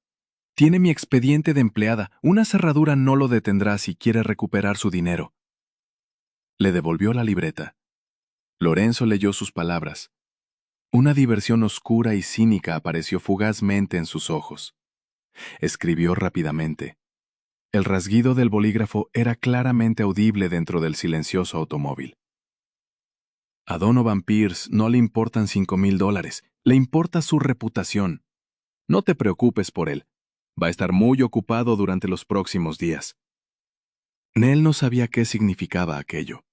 Tiene mi expediente de empleada. Una cerradura no lo detendrá si quiere recuperar su dinero. Le devolvió la libreta. Lorenzo leyó sus palabras. Una diversión oscura y cínica apareció fugazmente en sus ojos. Escribió rápidamente. El rasguido del bolígrafo era claramente audible dentro del silencioso automóvil. A Donovan Pierce no le importan $5,000, le importa su reputación. No te preocupes por él. Va a estar muy ocupado durante los próximos días. Nell no sabía qué significaba aquello,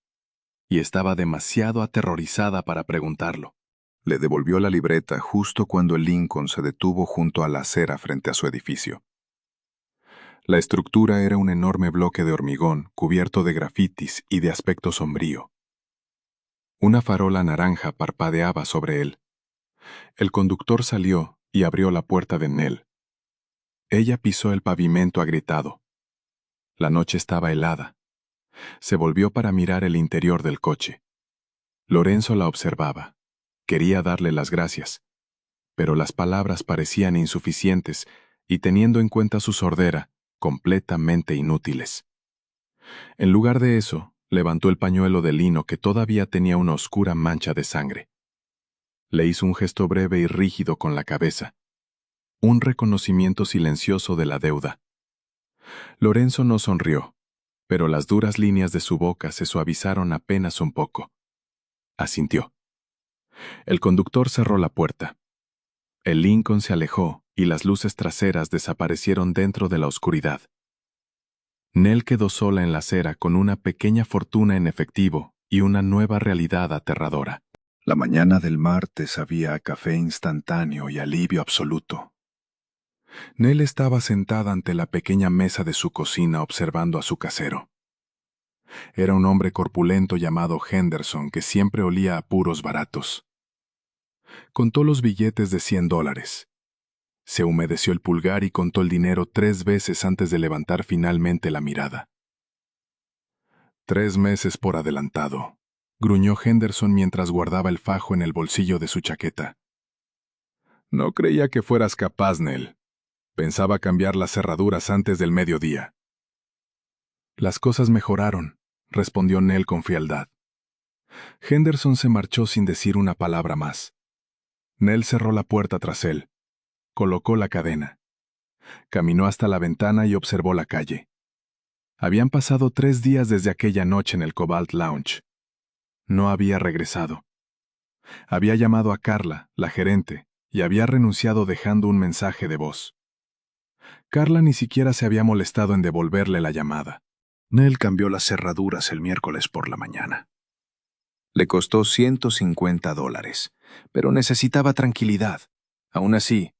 y estaba demasiado aterrorizada para preguntarlo. Le devolvió la libreta justo cuando el Lincoln se detuvo junto a la acera frente a su edificio. La estructura era un enorme bloque de hormigón cubierto de grafitis y de aspecto sombrío. Una farola naranja parpadeaba sobre él. El conductor salió y abrió la puerta de Nell. Ella pisó el pavimento agrietado. La noche estaba helada. Se volvió para mirar el interior del coche. Lorenzo la observaba. Quería darle las gracias, pero las palabras parecían insuficientes y, teniendo en cuenta su sordera, completamente inútiles. En lugar de eso, levantó el pañuelo de lino que todavía tenía una oscura mancha de sangre. Le hizo un gesto breve y rígido con la cabeza. Un reconocimiento silencioso de la deuda. Lorenzo no sonrió, pero las duras líneas de su boca se suavizaron apenas un poco. Asintió. El conductor cerró la puerta. El Lincoln se alejó y las luces traseras desaparecieron dentro de la oscuridad. Nell quedó sola en la acera con una pequeña fortuna en efectivo y una nueva realidad aterradora. La mañana del martes sabía a café instantáneo y alivio absoluto. Nell estaba sentada ante la pequeña mesa de su cocina observando a su casero. Era un hombre corpulento llamado Henderson que siempre olía a puros baratos. Contó los billetes de $100. Se humedeció el pulgar y contó el dinero 3 veces antes de levantar finalmente la mirada. 3 meses por adelantado, gruñó Henderson mientras guardaba el fajo en el bolsillo de su chaqueta. No creía que fueras capaz, Nell. Pensaba cambiar las cerraduras antes del mediodía. Las cosas mejoraron, respondió Nell con frialdad. Henderson se marchó sin decir una palabra más. Nell cerró la puerta tras él. Colocó la cadena. Caminó hasta la ventana y observó la calle. Habían pasado 3 días desde aquella noche en el Cobalt Lounge. No había regresado. Había llamado a Carla, la gerente, y había renunciado dejando un mensaje de voz. Carla ni siquiera se había molestado en devolverle la llamada. Nell cambió las cerraduras el miércoles por la mañana. Le costó $150, pero necesitaba tranquilidad. Aún así,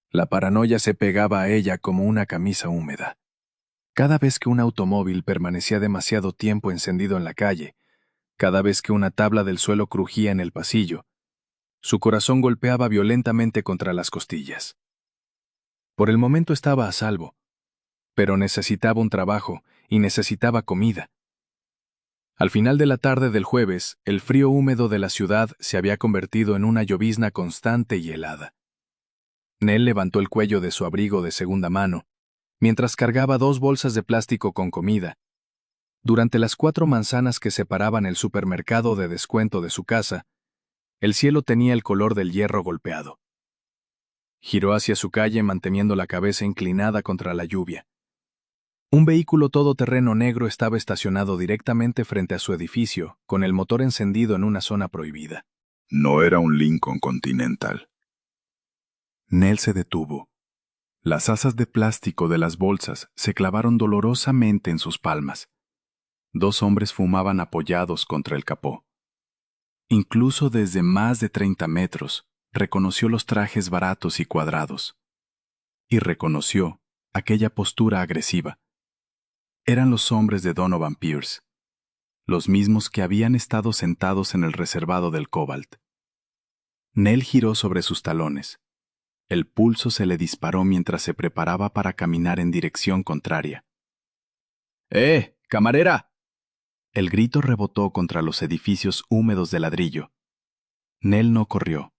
la paranoia se pegaba a ella como una camisa húmeda. Cada vez que un automóvil permanecía demasiado tiempo encendido en la calle, cada vez que una tabla del suelo crujía en el pasillo, su corazón golpeaba violentamente contra las costillas. Por el momento estaba a salvo, pero necesitaba un trabajo y necesitaba comida. Al final de la tarde del jueves, el frío húmedo de la ciudad se había convertido en una llovizna constante y helada. Nell levantó el cuello de su abrigo de segunda mano, mientras cargaba 2 bolsas de plástico con comida. Durante las 4 manzanas que separaban el supermercado de descuento de su casa, el cielo tenía el color del hierro golpeado. Giró hacia su calle manteniendo la cabeza inclinada contra la lluvia. Un vehículo todoterreno negro estaba estacionado directamente frente a su edificio, con el motor encendido en una zona prohibida. No era un Lincoln Continental. Nell se detuvo. Las asas de plástico de las bolsas se clavaron dolorosamente en sus palmas. 2 hombres fumaban apoyados contra el capó. Incluso desde más de 30 metros, reconoció los trajes baratos y cuadrados. Y reconoció aquella postura agresiva. Eran los hombres de Donovan Pierce, los mismos que habían estado sentados en el reservado del Cobalt. Nell giró sobre sus talones. El pulso se le disparó mientras se preparaba para caminar en dirección contraria. ¡Camarera! El grito rebotó contra los edificios húmedos de ladrillo. Nell no corrió.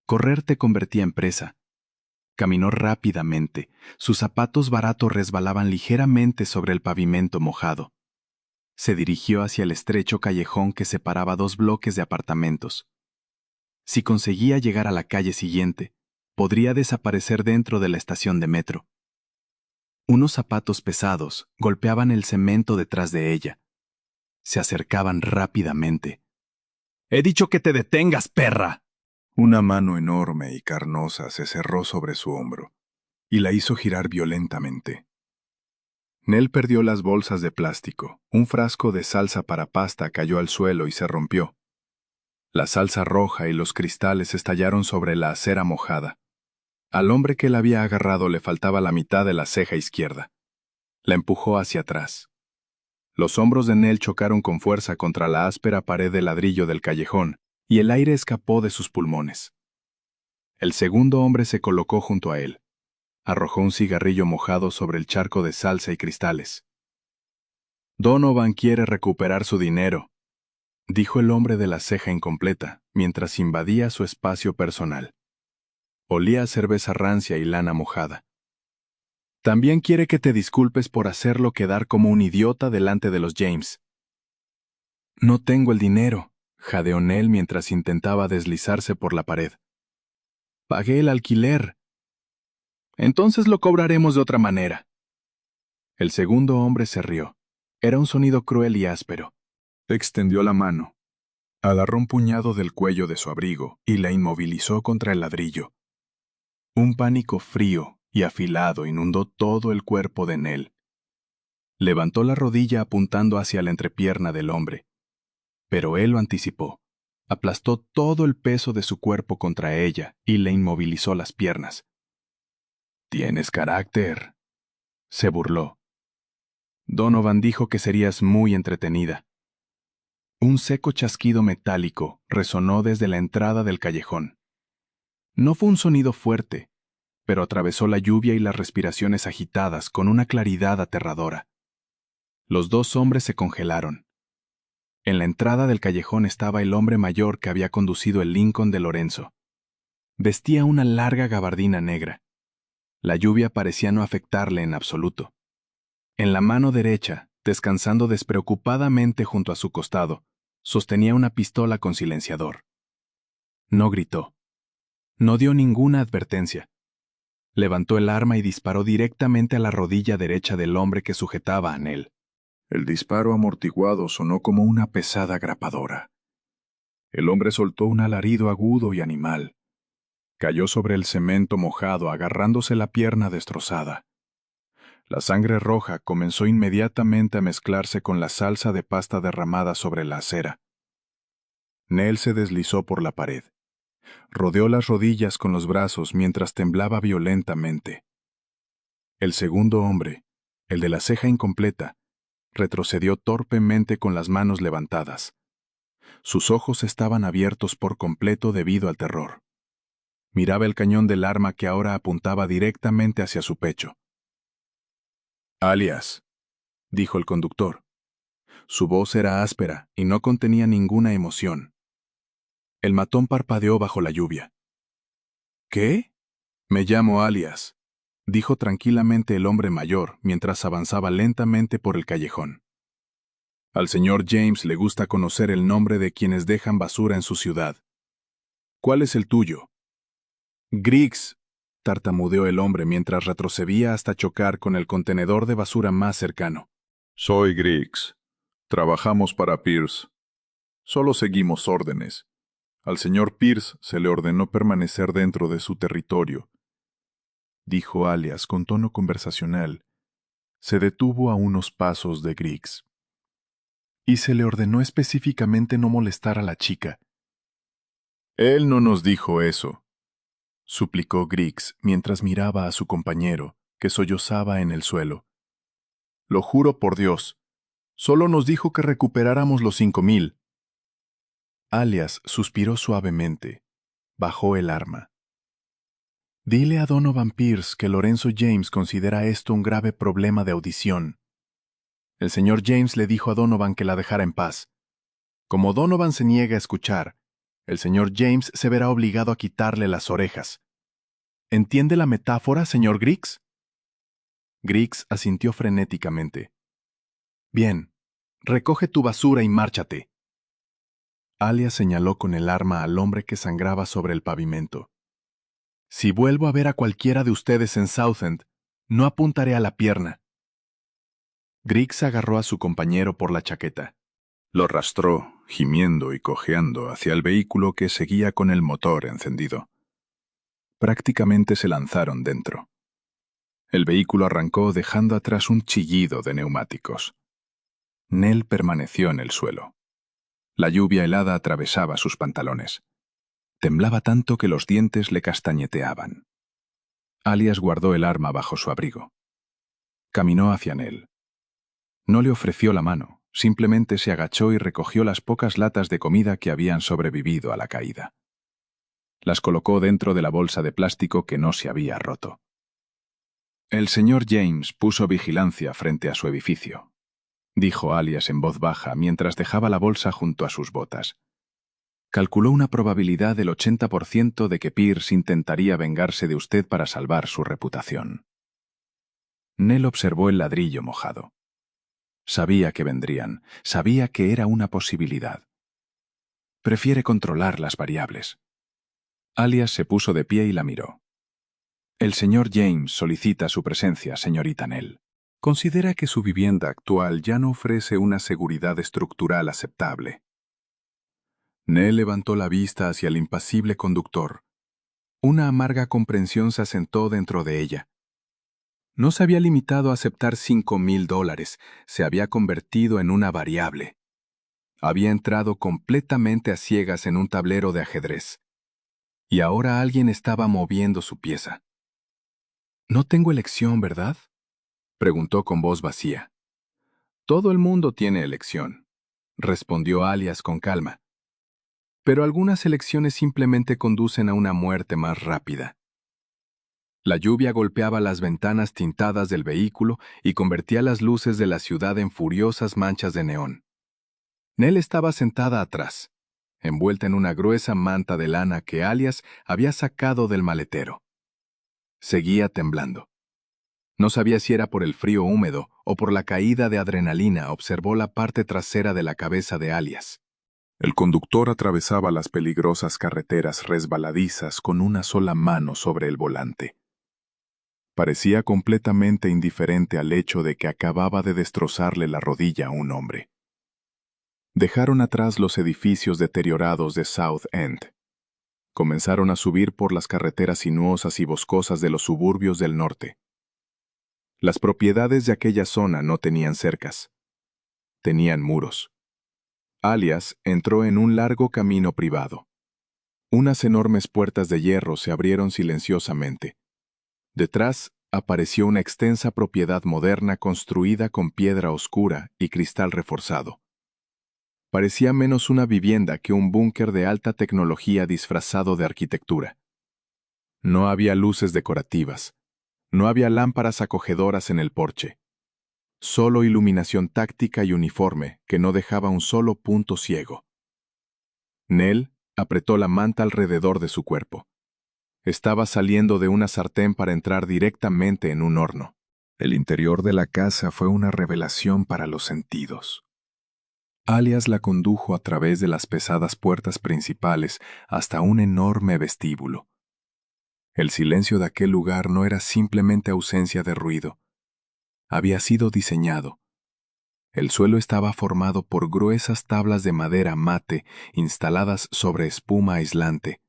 Correr te convertía en presa. Caminó rápidamente. Sus zapatos baratos resbalaban ligeramente sobre el pavimento mojado. Se dirigió hacia el estrecho callejón que separaba dos bloques de apartamentos. Si conseguía llegar a la calle siguiente, podría desaparecer dentro de la estación de metro. Unos zapatos pesados golpeaban el cemento detrás de ella. Se acercaban rápidamente. «¡He dicho que te detengas, perra!». Una mano enorme y carnosa se cerró sobre su hombro y la hizo girar violentamente. Nell perdió las bolsas de plástico. Un frasco de salsa para pasta cayó al suelo y se rompió. La salsa roja y los cristales estallaron sobre la acera mojada. Al hombre que la había agarrado le faltaba la mitad de la ceja izquierda. La empujó hacia atrás. Los hombros de Nell chocaron con fuerza contra la áspera pared de ladrillo del callejón, y el aire escapó de sus pulmones. El segundo hombre se colocó junto a él. Arrojó un cigarrillo mojado sobre el charco de salsa y cristales. «Donovan quiere recuperar su dinero», dijo el hombre de la ceja incompleta, mientras invadía su espacio personal. Olía a cerveza rancia y lana mojada. «También quiere que te disculpes por hacerlo quedar como un idiota delante de los James». «No tengo el dinero», jadeó Nell mientras intentaba deslizarse por la pared. «Pagué el alquiler». «Entonces lo cobraremos de otra manera». El segundo hombre se rió. Era un sonido cruel y áspero. Extendió la mano, agarró un puñado del cuello de su abrigo y la inmovilizó contra el ladrillo. Un pánico frío y afilado inundó todo el cuerpo de Nell. Levantó la rodilla apuntando hacia la entrepierna del hombre. Pero él lo anticipó. Aplastó todo el peso de su cuerpo contra ella y le inmovilizó las piernas. «Tienes carácter», se burló. «Donovan dijo que serías muy entretenida». Un seco chasquido metálico resonó desde la entrada del callejón. No fue un sonido fuerte, pero atravesó la lluvia y las respiraciones agitadas con una claridad aterradora. Los dos hombres se congelaron. En la entrada del callejón estaba el hombre mayor que había conducido el Lincoln de Lorenzo. Vestía una larga gabardina negra. La lluvia parecía no afectarle en absoluto. En la mano derecha, descansando despreocupadamente junto a su costado, sostenía una pistola con silenciador. No gritó. No dio ninguna advertencia. Levantó el arma y disparó directamente a la rodilla derecha del hombre que sujetaba a Nell. El disparo amortiguado sonó como una pesada grapadora. El hombre soltó un alarido agudo y animal. Cayó sobre el cemento mojado agarrándose la pierna destrozada. La sangre roja comenzó inmediatamente a mezclarse con la salsa de pasta derramada sobre la acera. Nell se deslizó por la pared. Rodeó las rodillas con los brazos mientras temblaba violentamente. El segundo hombre, el de la ceja incompleta, retrocedió torpemente con las manos levantadas. Sus ojos estaban abiertos por completo debido al terror. Miraba el cañón del arma que ahora apuntaba directamente hacia su pecho. «Alias», dijo el conductor. Su voz era áspera y no contenía ninguna emoción. El matón parpadeó bajo la lluvia. «¿Qué?» «Me llamo Alias», dijo tranquilamente el hombre mayor mientras avanzaba lentamente por el callejón. Al señor James le gusta conocer el nombre de quienes dejan basura en su ciudad. «¿Cuál es el tuyo?» «Griggs», tartamudeó el hombre mientras retrocedía hasta chocar con el contenedor de basura más cercano. «Soy Griggs. Trabajamos para Pierce. Solo seguimos órdenes. Al señor Pierce se le ordenó permanecer dentro de su territorio», dijo Alias con tono conversacional. Se detuvo a unos pasos de Griggs. «Y se le ordenó específicamente no molestar a la chica». «Él no nos dijo eso», suplicó Griggs mientras miraba a su compañero, que sollozaba en el suelo. «Lo juro por Dios. Solo nos dijo que recuperáramos los 5,000. Alias suspiró suavemente. Bajó el arma. «Dile a Donovan Pierce que Lorenzo James considera esto un grave problema de audición». El señor James le dijo a Donovan que la dejara en paz. Como Donovan se niega a escuchar, el señor James se verá obligado a quitarle las orejas. ¿Entiende la metáfora, señor Griggs? Griggs asintió frenéticamente. Bien, recoge tu basura y márchate. Alias señaló con el arma al hombre que sangraba sobre el pavimento. Si vuelvo a ver a cualquiera de ustedes en Southend, no apuntaré a la pierna. Griggs agarró a su compañero por la chaqueta. Lo arrastró, gimiendo y cojeando, hacia el vehículo que seguía con el motor encendido. Prácticamente se lanzaron dentro. El vehículo arrancó dejando atrás un chillido de neumáticos. Nell permaneció en el suelo. La lluvia helada atravesaba sus pantalones. Temblaba tanto que los dientes le castañeteaban. Alias guardó el arma bajo su abrigo. Caminó hacia Nell. No le ofreció la mano, simplemente se agachó y recogió las pocas latas de comida que habían sobrevivido a la caída. Las colocó dentro de la bolsa de plástico que no se había roto. El señor James puso vigilancia frente a su edificio, dijo Alias en voz baja mientras dejaba la bolsa junto a sus botas. Calculó una probabilidad del 80% de que Pierce intentaría vengarse de usted para salvar su reputación. Nell observó el ladrillo mojado. Sabía que vendrían, sabía que era una posibilidad. Prefiere controlar las variables. Alias se puso de pie y la miró. El señor James solicita su presencia, señorita Nell. Considera que su vivienda actual ya no ofrece una seguridad estructural aceptable. Nell levantó la vista hacia el impasible conductor. Una amarga comprensión se asentó dentro de ella. No se había limitado a aceptar $5,000, se había convertido en una variable. Había entrado completamente a ciegas en un tablero de ajedrez. Y ahora alguien estaba moviendo su pieza. «No tengo elección, ¿verdad?», preguntó con voz vacía. «Todo el mundo tiene elección», respondió Alias con calma. «Pero algunas elecciones simplemente conducen a una muerte más rápida». La lluvia golpeaba las ventanas tintadas del vehículo y convertía las luces de la ciudad en furiosas manchas de neón. Nell estaba sentada atrás, envuelta en una gruesa manta de lana que Alias había sacado del maletero. Seguía temblando. No sabía si era por el frío húmedo o por la caída de adrenalina. Observó la parte trasera de la cabeza de Alias. El conductor atravesaba las peligrosas carreteras resbaladizas con una sola mano sobre el volante. Parecía completamente indiferente al hecho de que acababa de destrozarle la rodilla a un hombre. Dejaron atrás los edificios deteriorados de South End. Comenzaron a subir por las carreteras sinuosas y boscosas de los suburbios del norte. Las propiedades de aquella zona no tenían cercas. Tenían muros. Alias entró en un largo camino privado. Unas enormes puertas de hierro se abrieron silenciosamente. Detrás apareció una extensa propiedad moderna construida con piedra oscura y cristal reforzado. Parecía menos una vivienda que un búnker de alta tecnología disfrazado de arquitectura. No había luces decorativas. No había lámparas acogedoras en el porche. Solo iluminación táctica y uniforme que no dejaba un solo punto ciego. Nell apretó la manta alrededor de su cuerpo. Estaba saliendo de una sartén para entrar directamente en un horno. El interior de la casa fue una revelación para los sentidos. Alias la condujo a través de las pesadas puertas principales hasta un enorme vestíbulo. El silencio de aquel lugar no era simplemente ausencia de ruido. Había sido diseñado. El suelo estaba formado por gruesas tablas de madera mate instaladas sobre espuma aislante.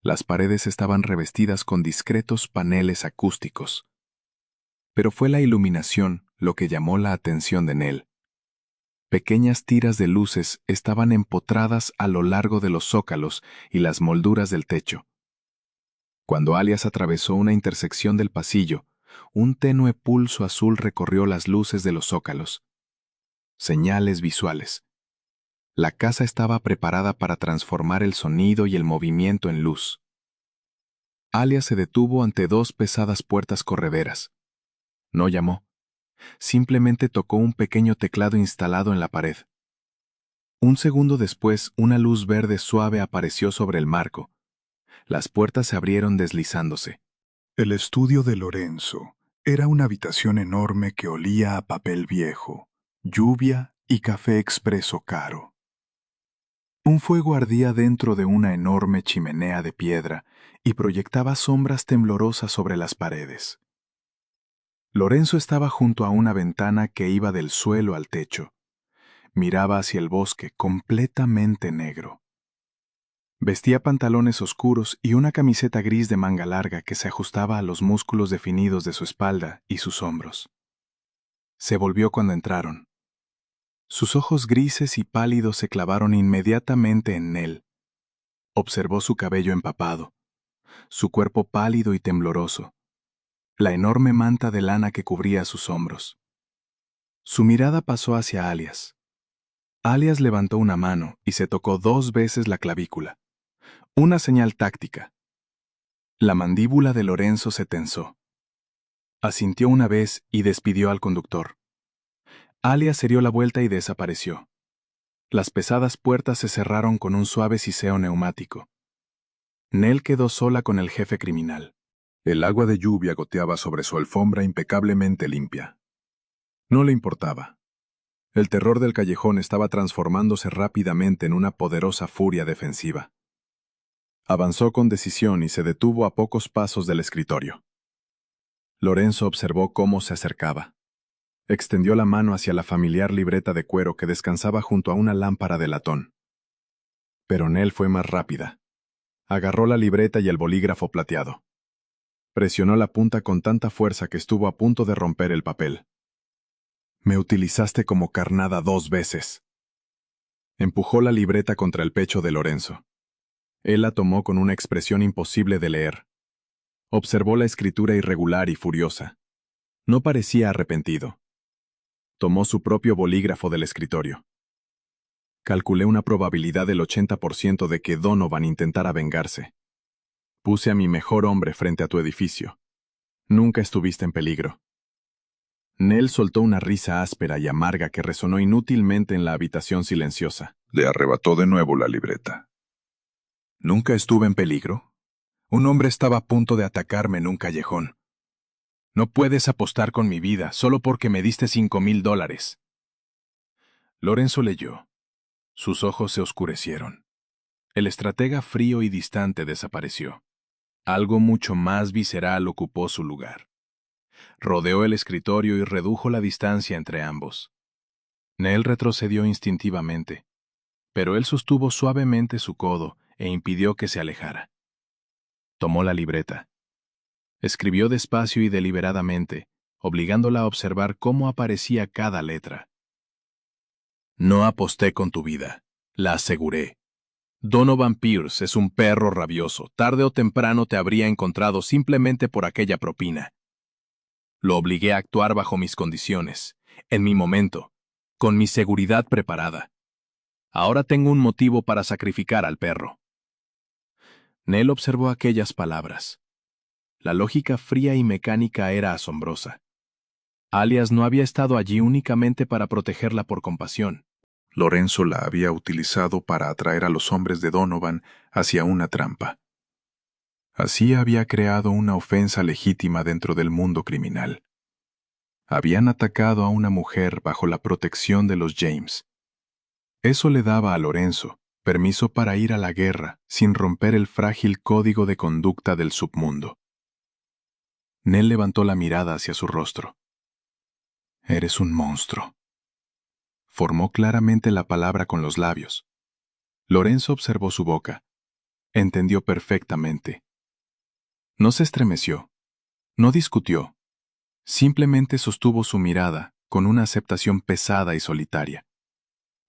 Las paredes estaban revestidas con discretos paneles acústicos. Pero fue la iluminación lo que llamó la atención de Nell. Pequeñas tiras de luces estaban empotradas a lo largo de los zócalos y las molduras del techo. Cuando Alias atravesó una intersección del pasillo, un tenue pulso azul recorrió las luces de los zócalos. Señales visuales. La casa estaba preparada para transformar el sonido y el movimiento en luz. Alias se detuvo ante dos pesadas puertas correderas. No llamó. Simplemente tocó un pequeño teclado instalado en la pared. Un segundo después, una luz verde suave apareció sobre el marco. Las puertas se abrieron deslizándose. El estudio de Lorenzo era una habitación enorme que olía a papel viejo, lluvia y café expreso caro. Un fuego ardía dentro de una enorme chimenea de piedra y proyectaba sombras temblorosas sobre las paredes. Lorenzo estaba junto a una ventana que iba del suelo al techo. Miraba hacia el bosque completamente negro. Vestía pantalones oscuros y una camiseta gris de manga larga que se ajustaba a los músculos definidos de su espalda y sus hombros. Se volvió cuando entraron. Sus ojos grises y pálidos se clavaron inmediatamente en él. Observó su cabello empapado, su cuerpo pálido y tembloroso, la enorme manta de lana que cubría sus hombros. Su mirada pasó hacia Alias. Alias levantó una mano y se tocó 2 veces la clavícula. Una señal táctica. La mandíbula de Lorenzo se tensó. Asintió una vez y despidió al conductor. Alias se dio la vuelta y desapareció. Las pesadas puertas se cerraron con un suave siseo neumático. Nell quedó sola con el jefe criminal. El agua de lluvia goteaba sobre su alfombra impecablemente limpia. No le importaba. El terror del callejón estaba transformándose rápidamente en una poderosa furia defensiva. Avanzó con decisión y se detuvo a pocos pasos del escritorio. Lorenzo observó cómo se acercaba. Extendió la mano hacia la familiar libreta de cuero que descansaba junto a una lámpara de latón. Pero Nell fue más rápida. Agarró la libreta y el bolígrafo plateado. Presionó la punta con tanta fuerza que estuvo a punto de romper el papel. Me utilizaste como carnada 2 veces. Empujó la libreta contra el pecho de Lorenzo. Él la tomó con una expresión imposible de leer. Observó la escritura irregular y furiosa. No parecía arrepentido. Tomó su propio bolígrafo del escritorio. Calculé una probabilidad del 80% de que Donovan intentara vengarse. Puse a mi mejor hombre frente a tu edificio. Nunca estuviste en peligro. Nell soltó una risa áspera y amarga que resonó inútilmente en la habitación silenciosa. Le arrebató de nuevo la libreta. ¿Nunca estuve en peligro? Un hombre estaba a punto de atacarme en un callejón. No puedes apostar con mi vida solo porque me diste $5,000. Lorenzo leyó. Sus ojos se oscurecieron. El estratega frío y distante desapareció. Algo mucho más visceral ocupó su lugar. Rodeó el escritorio y redujo la distancia entre ambos. Nell retrocedió instintivamente, pero él sostuvo suavemente su codo e impidió que se alejara. Tomó la libreta. Escribió despacio y deliberadamente, obligándola a observar cómo aparecía cada letra. No aposté con tu vida, la aseguré. Donovan Pierce es un perro rabioso. Tarde o temprano te habría encontrado simplemente por aquella propina. Lo obligué a actuar bajo mis condiciones, en mi momento, con mi seguridad preparada. Ahora tengo un motivo para sacrificar al perro. Nell observó aquellas palabras. La lógica fría y mecánica era asombrosa. Alias no había estado allí únicamente para protegerla por compasión. Lorenzo la había utilizado para atraer a los hombres de Donovan hacia una trampa. Así había creado una ofensa legítima dentro del mundo criminal. Habían atacado a una mujer bajo la protección de los James. Eso le daba a Lorenzo permiso para ir a la guerra sin romper el frágil código de conducta del submundo. Nell levantó la mirada hacia su rostro. Eres un monstruo. Formó claramente la palabra con los labios. Lorenzo observó su boca. Entendió perfectamente. No se estremeció. No discutió. Simplemente sostuvo su mirada con una aceptación pesada y solitaria.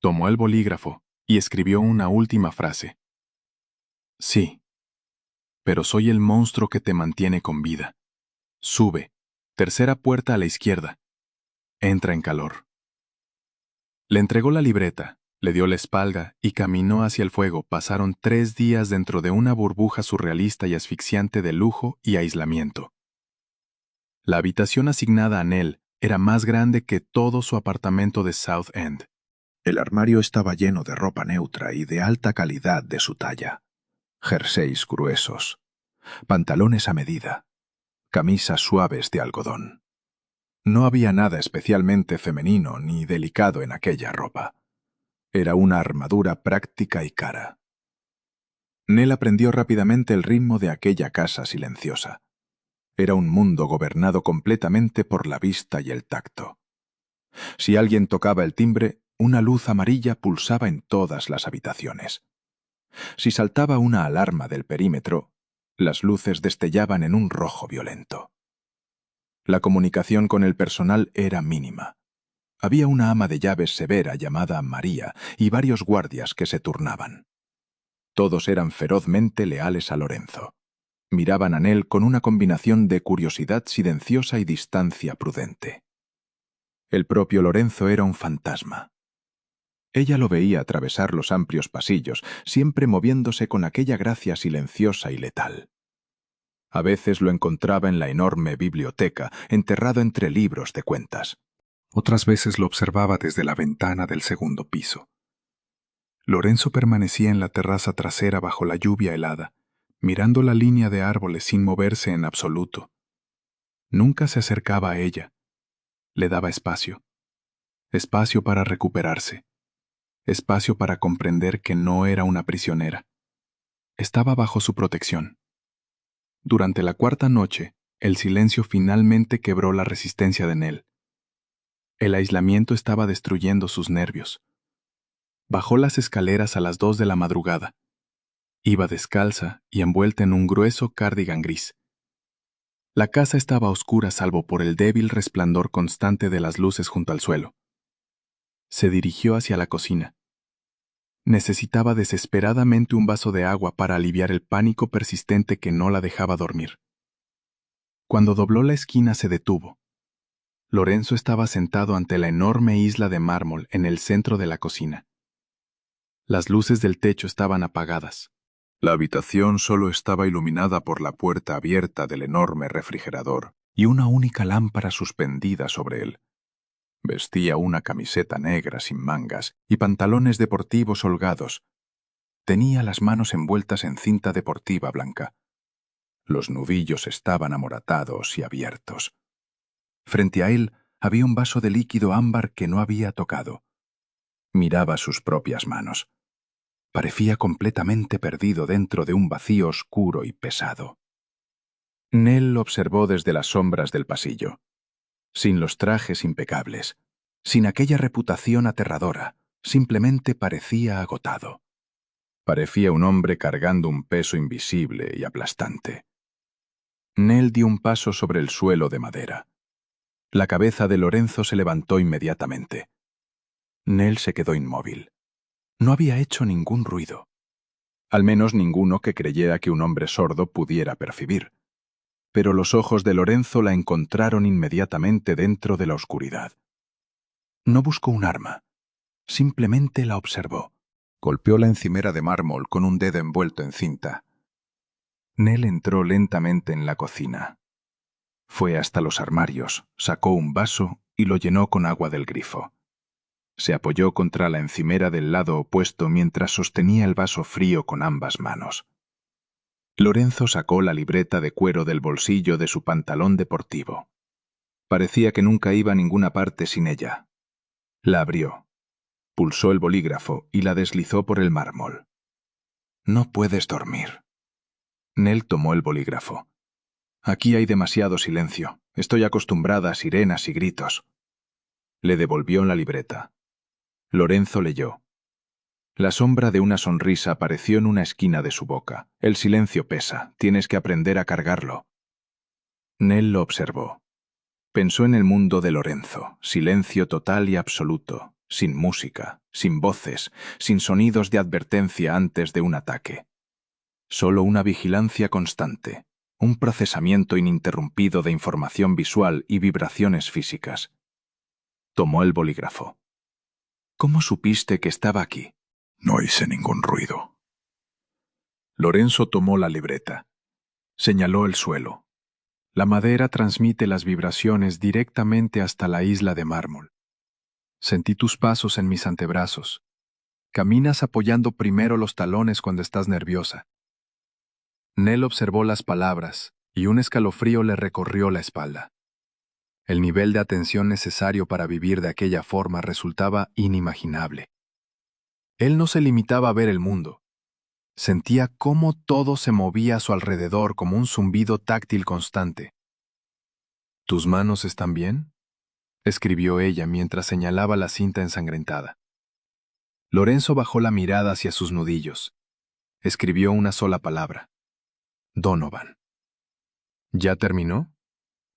Tomó el bolígrafo y escribió una última frase. Sí, pero soy el monstruo que te mantiene con vida. Sube, tercera puerta a la izquierda. Entra en calor. Le entregó la libreta, le dio la espalda y caminó hacia el fuego. Pasaron 3 días dentro de una burbuja surrealista y asfixiante de lujo y aislamiento. La habitación asignada a Nell Era más grande que todo su apartamento de South End. El armario estaba lleno de ropa neutra y de alta calidad de su talla. Jerseys gruesos, pantalones a medida, camisas suaves de algodón. No había nada especialmente femenino ni delicado en aquella ropa. Era una armadura práctica y cara. Nell aprendió rápidamente el ritmo de aquella casa silenciosa. Era un mundo gobernado completamente por la vista y el tacto. Si alguien tocaba el timbre, una luz amarilla pulsaba en todas las habitaciones. Si saltaba una alarma del perímetro, las luces destellaban en un rojo violento. La comunicación con el personal era mínima. Había una ama de llaves severa llamada María y varios guardias que se turnaban. Todos eran ferozmente leales a Lorenzo. Miraban a Nell con una combinación de curiosidad silenciosa y distancia prudente. El propio Lorenzo era un fantasma. Ella lo veía atravesar los amplios pasillos, siempre moviéndose con aquella gracia silenciosa y letal. A veces lo encontraba en la enorme biblioteca, enterrado entre libros de cuentas. Otras veces lo observaba desde la ventana del segundo piso. Lorenzo permanecía en la terraza trasera bajo la lluvia helada, mirando la línea de árboles sin moverse en absoluto. Nunca se acercaba a ella. Le daba espacio. Espacio para recuperarse. Espacio para comprender que no era una prisionera. Estaba bajo su protección. Durante la cuarta noche, el silencio finalmente quebró la resistencia de Nell. El aislamiento estaba destruyendo sus nervios. Bajó las escaleras a las 2 de la madrugada. Iba descalza y envuelta en un grueso cardigan gris. La casa estaba oscura salvo por el débil resplandor constante de las luces junto al suelo. Se dirigió hacia la cocina. Necesitaba desesperadamente un vaso de agua para aliviar el pánico persistente que no la dejaba dormir. Cuando dobló la esquina se detuvo. Lorenzo estaba sentado ante la enorme isla de mármol en el centro de la cocina. Las luces del techo estaban apagadas. La habitación solo estaba iluminada por la puerta abierta del enorme refrigerador y una única lámpara suspendida sobre él. Vestía una camiseta negra sin mangas y pantalones deportivos holgados. Tenía las manos envueltas en cinta deportiva blanca. Los nudillos estaban amoratados y abiertos. Frente a él había un vaso de líquido ámbar que no había tocado. Miraba sus propias manos. Parecía completamente perdido dentro de un vacío oscuro y pesado. Nell lo observó desde las sombras del pasillo. Sin los trajes impecables, sin aquella reputación aterradora, simplemente parecía agotado. Parecía un hombre cargando un peso invisible y aplastante. Nell dio un paso sobre el suelo de madera. La cabeza de Lorenzo se levantó inmediatamente. Nell se quedó inmóvil. No había hecho ningún ruido. Al menos ninguno que creyera que un hombre sordo pudiera percibir. Pero los ojos de Lorenzo la encontraron inmediatamente dentro de la oscuridad. No buscó un arma. Simplemente la observó. Golpeó la encimera de mármol con un dedo envuelto en cinta. Nell entró lentamente en la cocina. Fue hasta los armarios, sacó un vaso y lo llenó con agua del grifo. Se apoyó contra la encimera del lado opuesto mientras sostenía el vaso frío con ambas manos. Lorenzo sacó la libreta de cuero del bolsillo de su pantalón deportivo. Parecía que nunca iba a ninguna parte sin ella. La abrió. Pulsó el bolígrafo y la deslizó por el mármol. «No puedes dormir». Nell tomó el bolígrafo. «Aquí hay demasiado silencio. Estoy acostumbrada a sirenas y gritos». Le devolvió la libreta. Lorenzo leyó. La sombra de una sonrisa apareció en una esquina de su boca. «El silencio pesa. Tienes que aprender a cargarlo». Nell lo observó. Pensó en el mundo de Lorenzo. Silencio total y absoluto. Sin música, sin voces, sin sonidos de advertencia antes de un ataque. Solo una vigilancia constante. Un procesamiento ininterrumpido de información visual y vibraciones físicas. Tomó el bolígrafo. «¿Cómo supiste que estaba aquí?» «No hice ningún ruido». Lorenzo tomó la libreta. Señaló el suelo. La madera transmite las vibraciones directamente hasta la isla de mármol. Sentí tus pasos en mis antebrazos. Caminas apoyando primero los talones cuando estás nerviosa. Nell observó las palabras y un escalofrío le recorrió la espalda. El nivel de atención necesario para vivir de aquella forma resultaba inimaginable. Él no se limitaba a ver el mundo. Sentía cómo todo se movía a su alrededor como un zumbido táctil constante. ¿Tus manos están bien?, escribió ella mientras señalaba la cinta ensangrentada. Lorenzo bajó la mirada hacia sus nudillos. Escribió una sola palabra: Donovan. ¿Ya terminó?,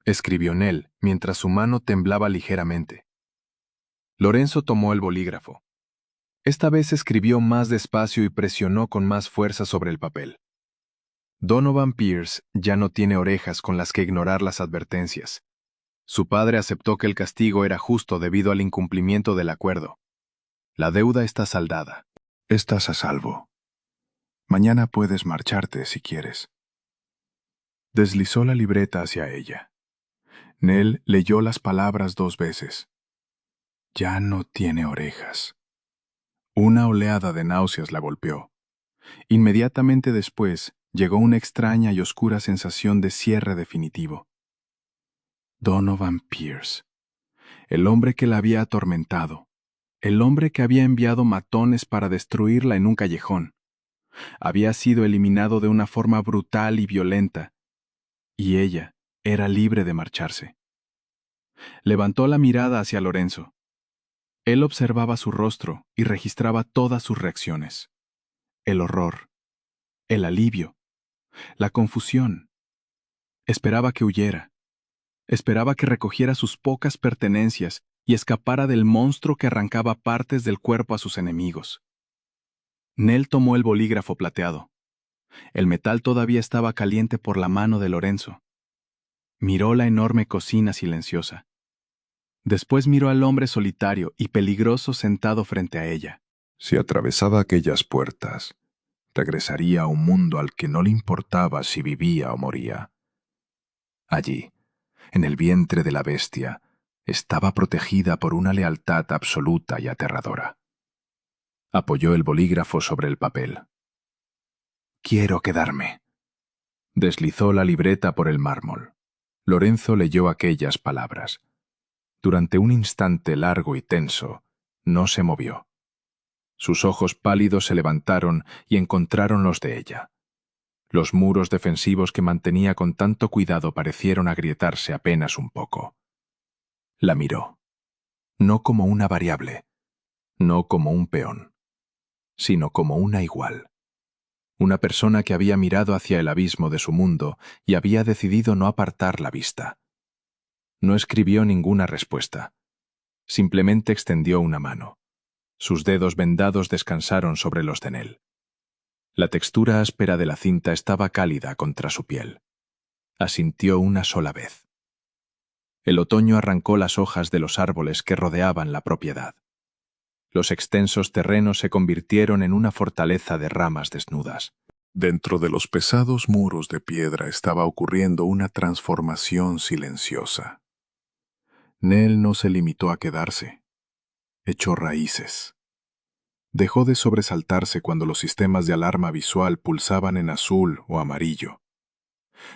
escribió Nell mientras su mano temblaba ligeramente. Lorenzo tomó el bolígrafo. Esta vez escribió más despacio y presionó con más fuerza sobre el papel. Donovan Pierce ya no tiene orejas con las que ignorar las advertencias. Su padre aceptó que el castigo era justo debido al incumplimiento del acuerdo. La deuda está saldada. Estás a salvo. Mañana puedes marcharte si quieres. Deslizó la libreta hacia ella. Nell leyó las palabras 2 veces. Ya no tiene orejas. Una oleada de náuseas la golpeó. Inmediatamente después llegó una extraña y oscura sensación de cierre definitivo. Donovan Pierce, el hombre que la había atormentado, el hombre que había enviado matones para destruirla en un callejón, había sido eliminado de una forma brutal y violenta, y ella era libre de marcharse. Levantó la mirada hacia Lorenzo. Él observaba su rostro y registraba todas sus reacciones: el horror, el alivio, la confusión. Esperaba que huyera. Esperaba que recogiera sus pocas pertenencias y escapara del monstruo que arrancaba partes del cuerpo a sus enemigos. Nell tomó el bolígrafo plateado. El metal todavía estaba caliente por la mano de Lorenzo. Miró la enorme cocina silenciosa. Después miró al hombre solitario y peligroso sentado frente a ella. Si atravesaba aquellas puertas, regresaría a un mundo al que no le importaba si vivía o moría. Allí, en el vientre de la bestia, estaba protegida por una lealtad absoluta y aterradora. Apoyó el bolígrafo sobre el papel. Quiero quedarme. Deslizó la libreta por el mármol. Lorenzo leyó aquellas palabras. Durante un instante largo y tenso, no se movió. Sus ojos pálidos se levantaron y encontraron los de ella. Los muros defensivos que mantenía con tanto cuidado parecieron agrietarse apenas un poco. La miró, no como una variable, no como un peón, sino como una igual. Una persona que había mirado hacia el abismo de su mundo y había decidido no apartar la vista. No escribió ninguna respuesta. Simplemente extendió una mano. Sus dedos vendados descansaron sobre los de Nell. La textura áspera de la cinta estaba cálida contra su piel. Asintió una sola vez. El otoño arrancó las hojas de los árboles que rodeaban la propiedad. Los extensos terrenos se convirtieron en una fortaleza de ramas desnudas. Dentro de los pesados muros de piedra estaba ocurriendo una transformación silenciosa. Nell no se limitó a quedarse. Echó raíces. Dejó de sobresaltarse cuando los sistemas de alarma visual pulsaban en azul o amarillo.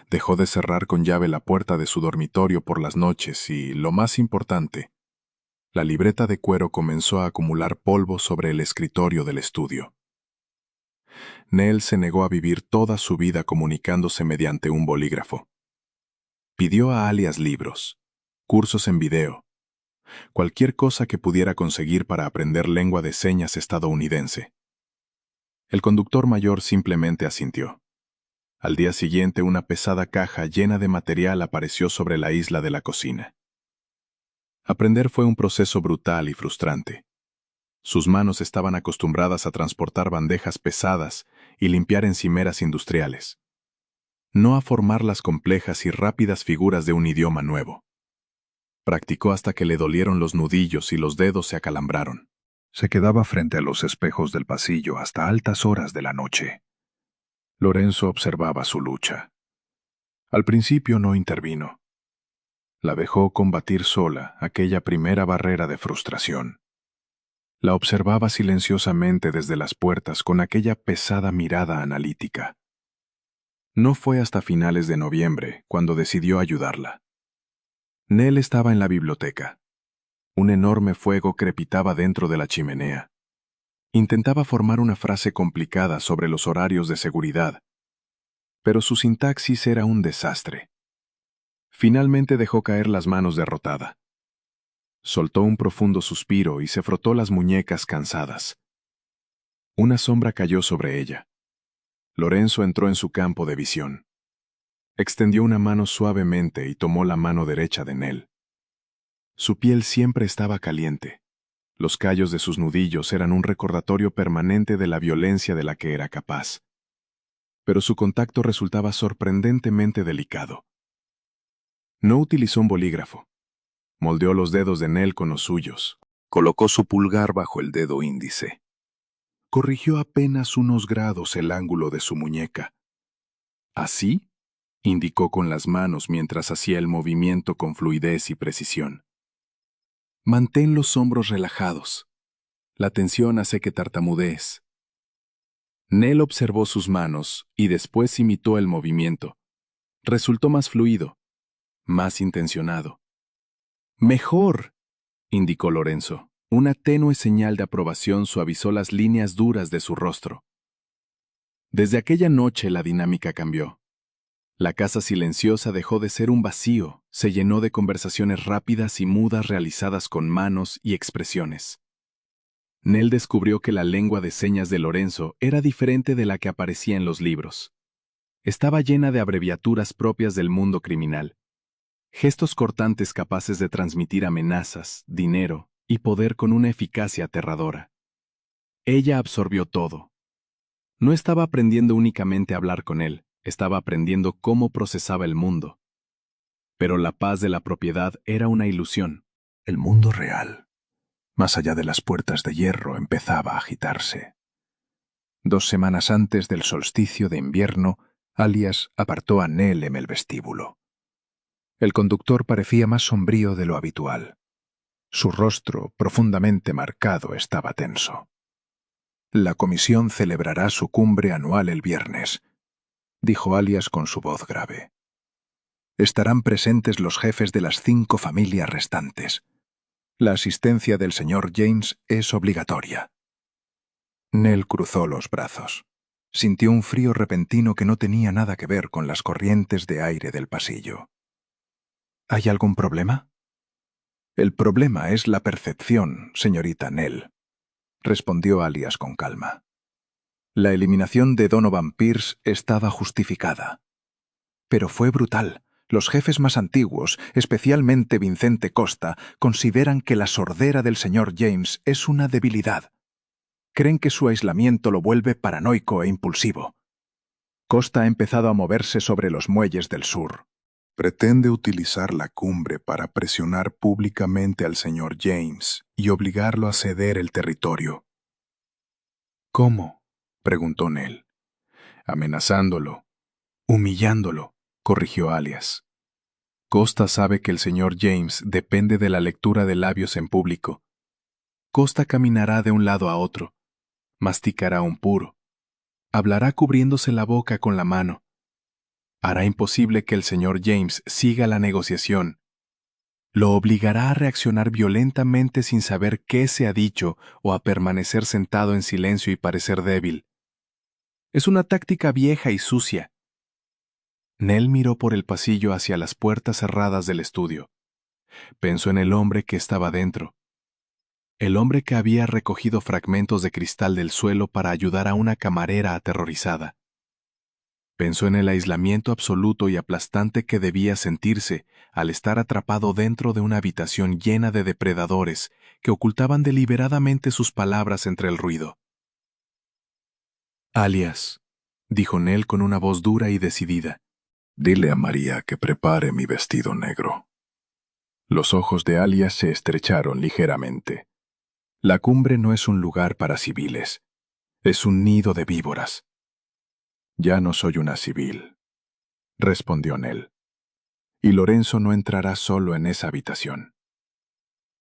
Dejó de cerrar con llave la puerta de su dormitorio por las noches y, lo más importante, la libreta de cuero comenzó a acumular polvo sobre el escritorio del estudio. Nell se negó a vivir toda su vida comunicándose mediante un bolígrafo. Pidió a Alias libros, cursos en video, cualquier cosa que pudiera conseguir para aprender lengua de señas estadounidense. El conductor mayor simplemente asintió. Al día siguiente, una pesada caja llena de material apareció sobre la isla de la cocina. Aprender fue un proceso brutal y frustrante. Sus manos estaban acostumbradas a transportar bandejas pesadas y limpiar encimeras industriales, no a formar las complejas y rápidas figuras de un idioma nuevo. Practicó hasta que le dolieron los nudillos y los dedos se acalambraron. Se quedaba frente a los espejos del pasillo hasta altas horas de la noche. Lorenzo observaba su lucha. Al principio no intervino. La dejó combatir sola aquella primera barrera de frustración. La observaba silenciosamente desde las puertas con aquella pesada mirada analítica. No fue hasta finales de noviembre cuando decidió ayudarla. Nell estaba en la biblioteca. Un enorme fuego crepitaba dentro de la chimenea. Intentaba formar una frase complicada sobre los horarios de seguridad, pero su sintaxis era un desastre. Finalmente dejó caer las manos derrotada. Soltó un profundo suspiro y se frotó las muñecas cansadas. Una sombra cayó sobre ella. Lorenzo entró en su campo de visión. Extendió una mano suavemente y tomó la mano derecha de Nell. Su piel siempre estaba caliente. Los callos de sus nudillos eran un recordatorio permanente de la violencia de la que era capaz. Pero su contacto resultaba sorprendentemente delicado. No utilizó un bolígrafo. Moldeó los dedos de Nell con los suyos. Colocó su pulgar bajo el dedo índice. Corrigió apenas unos grados el ángulo de su muñeca. ¿Así? Indicó con las manos mientras hacía el movimiento con fluidez y precisión. Mantén los hombros relajados. La tensión hace que tartamudees. Nell observó sus manos y después imitó el movimiento. Resultó más fluido, más intencionado. ¡Mejor!, indicó Lorenzo. Una tenue señal de aprobación suavizó las líneas duras de su rostro. Desde aquella noche la dinámica cambió. La casa silenciosa dejó de ser un vacío, se llenó de conversaciones rápidas y mudas realizadas con manos y expresiones. Nell descubrió que la lengua de señas de Lorenzo era diferente de la que aparecía en los libros. Estaba llena de abreviaturas propias del mundo criminal. Gestos cortantes capaces de transmitir amenazas, dinero y poder con una eficacia aterradora. Ella absorbió todo. No estaba aprendiendo únicamente a hablar con él, estaba aprendiendo cómo procesaba el mundo. Pero la paz de la propiedad era una ilusión. El mundo real, más allá de las puertas de hierro, empezaba a agitarse. 2 semanas antes del solsticio de invierno, Alias apartó a Nell en el vestíbulo. El conductor parecía más sombrío de lo habitual. Su rostro, profundamente marcado, estaba tenso. La comisión celebrará su cumbre anual el viernes, dijo Alias con su voz grave. Estarán presentes los jefes de las 5 familias restantes. La asistencia del señor James es obligatoria. Nell cruzó los brazos. Sintió un frío repentino que no tenía nada que ver con las corrientes de aire del pasillo. ¿Hay algún problema? El problema es la percepción, señorita Nell, respondió Alias con calma. La eliminación de Donovan Pierce estaba justificada. Pero fue brutal. Los jefes más antiguos, especialmente Vincente Costa, consideran que la sordera del señor James es una debilidad. Creen que su aislamiento lo vuelve paranoico e impulsivo. Costa ha empezado a moverse sobre los muelles del sur. Pretende utilizar la cumbre para presionar públicamente al señor James y obligarlo a ceder el territorio. ¿Cómo?, preguntó Nell. Amenazándolo, humillándolo, corrigió Alias. Costa sabe que el señor James depende de la lectura de labios en público. Costa caminará de un lado a otro, masticará un puro, hablará cubriéndose la boca con la mano. Hará imposible que el señor James siga la negociación. Lo obligará a reaccionar violentamente sin saber qué se ha dicho o a permanecer sentado en silencio y parecer débil. Es una táctica vieja y sucia. Nell miró por el pasillo hacia las puertas cerradas del estudio. Pensó en el hombre que estaba dentro. El hombre que había recogido fragmentos de cristal del suelo para ayudar a una camarera aterrorizada. Pensó en el aislamiento absoluto y aplastante que debía sentirse al estar atrapado dentro de una habitación llena de depredadores que ocultaban deliberadamente sus palabras entre el ruido. Alias, dijo Nell con una voz dura y decidida. Dile a María que prepare mi vestido negro. Los ojos de Alias se estrecharon ligeramente. La cumbre no es un lugar para civiles. Es un nido de víboras. Ya no soy una civil. respondió Nell. Y Lorenzo no entrará solo en esa habitación.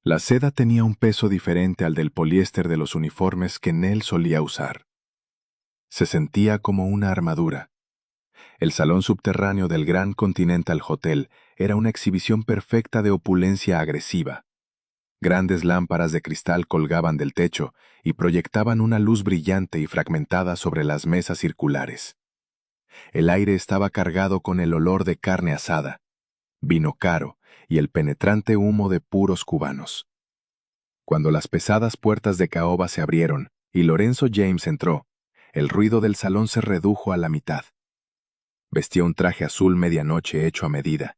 La seda tenía un peso diferente al del poliéster de los uniformes que Nell solía usar. Se sentía como una armadura. El salón subterráneo del Gran Continental Hotel era una exhibición perfecta de opulencia agresiva. Grandes lámparas de cristal colgaban del techo y proyectaban una luz brillante y fragmentada sobre las mesas circulares. El aire estaba cargado con el olor de carne asada, vino caro y el penetrante humo de puros cubanos. Cuando las pesadas puertas de caoba se abrieron y Lorenzo James entró, el ruido del salón se redujo a la mitad. Vestía un traje azul medianoche hecho a medida.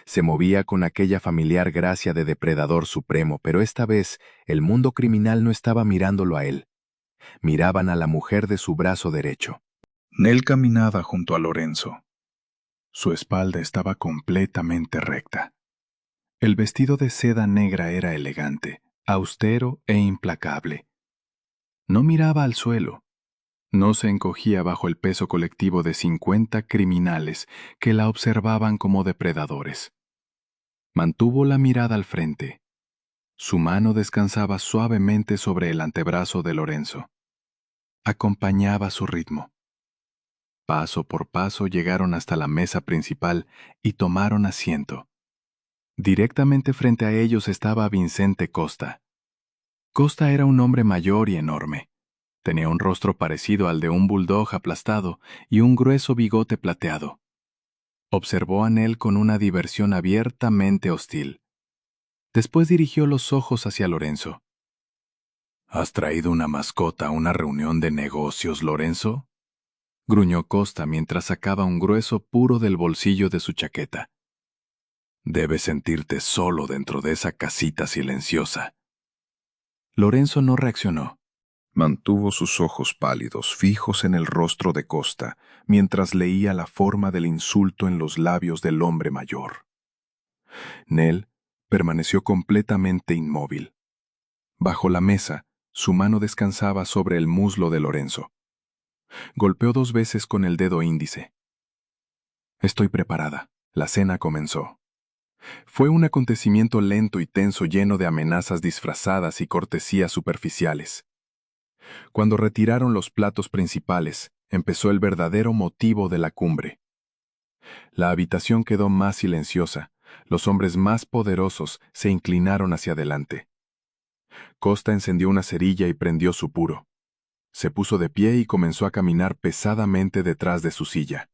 Se movía con aquella familiar gracia de depredador supremo, pero esta vez el mundo criminal no estaba mirándolo a él. Miraban a la mujer de su brazo derecho. Nell caminaba junto a Lorenzo. Su espalda estaba completamente recta. El vestido de seda negra era elegante, austero e implacable. No miraba al suelo. No se encogía bajo el peso colectivo de 50 criminales que la observaban como depredadores. Mantuvo la mirada al frente. Su mano descansaba suavemente sobre el antebrazo de Lorenzo. Acompañaba su ritmo. Paso por paso llegaron hasta la mesa principal y tomaron asiento. Directamente frente a ellos estaba Vincente Costa. Costa era un hombre mayor y enorme. Tenía un rostro parecido al de un bulldog aplastado y un grueso bigote plateado. Observó a Nell con una diversión abiertamente hostil. Después dirigió los ojos hacia Lorenzo. ¿Has traído una mascota a una reunión de negocios, Lorenzo? Gruñó Costa mientras sacaba un grueso puro del bolsillo de su chaqueta. Debes sentirte solo dentro de esa casita silenciosa. Lorenzo no reaccionó. Mantuvo sus ojos pálidos fijos en el rostro de Costa, mientras leía la forma del insulto en los labios del hombre mayor. Nell permaneció completamente inmóvil. Bajo la mesa, su mano descansaba sobre el muslo de Lorenzo. Golpeó 2 veces con el dedo índice. Estoy preparada. La cena comenzó. Fue un acontecimiento lento y tenso lleno de amenazas disfrazadas y cortesías superficiales. Cuando retiraron los platos principales, empezó el verdadero motivo de la cumbre. La habitación quedó más silenciosa. Los hombres más poderosos se inclinaron hacia adelante. Costa encendió una cerilla y prendió su puro. Se puso de pie y comenzó a caminar pesadamente detrás de su silla.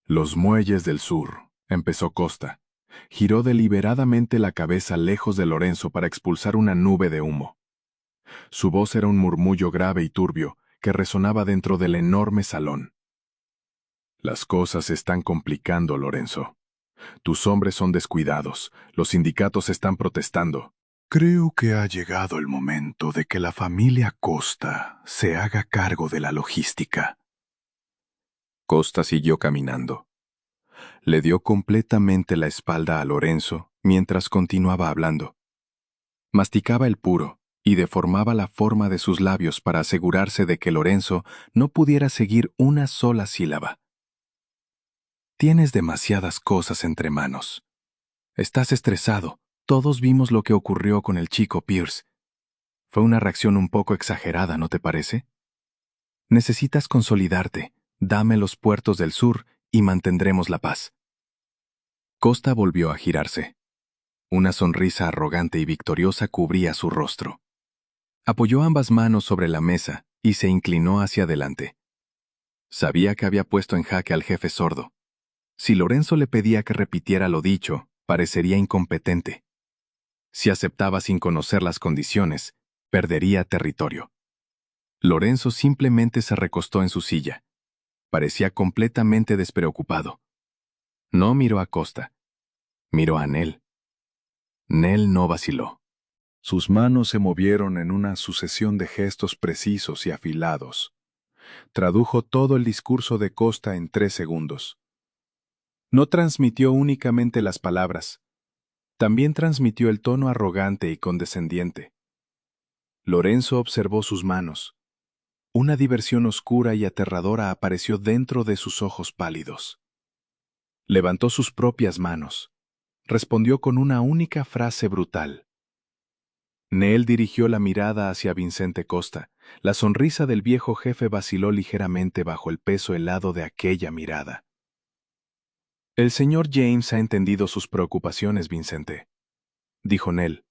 Los muelles del sur, empezó Costa. Giró deliberadamente la cabeza lejos de Lorenzo para expulsar una nube de humo. Su voz era un murmullo grave y turbio que resonaba dentro del enorme salón. Las cosas se están complicando, Lorenzo. Tus hombres son descuidados, los sindicatos están protestando. Creo que ha llegado el momento de que la familia Costa se haga cargo de la logística. Costa siguió caminando. Le dio completamente la espalda a Lorenzo mientras continuaba hablando. Masticaba el puro y deformaba la forma de sus labios para asegurarse de que Lorenzo no pudiera seguir una sola sílaba. Tienes demasiadas cosas entre manos. Estás estresado. Todos vimos lo que ocurrió con el chico Pierce. Fue una reacción un poco exagerada, ¿no te parece? Necesitas consolidarte. Dame los puertos del sur y mantendremos la paz. Costa volvió a girarse. Una sonrisa arrogante y victoriosa cubría su rostro. Apoyó ambas manos sobre la mesa y se inclinó hacia adelante. Sabía que había puesto en jaque al jefe sordo. Si Lorenzo le pedía que repitiera lo dicho, parecería incompetente. Si aceptaba sin conocer las condiciones, perdería territorio. Lorenzo simplemente se recostó en su silla. Parecía completamente despreocupado. No miró a Costa. Miró a Nell. Nell no vaciló. Sus manos se movieron en una sucesión de gestos precisos y afilados. Tradujo todo el discurso de Costa en 3 segundos. No transmitió únicamente las palabras. También transmitió el tono arrogante y condescendiente. Lorenzo observó sus manos. Una diversión oscura y aterradora apareció dentro de sus ojos pálidos. Levantó sus propias manos. Respondió con una única frase brutal. Nell dirigió la mirada hacia Vincente Costa. La sonrisa del viejo jefe vaciló ligeramente bajo el peso helado de aquella mirada. El señor James ha entendido sus preocupaciones, Vincente, dijo Nell.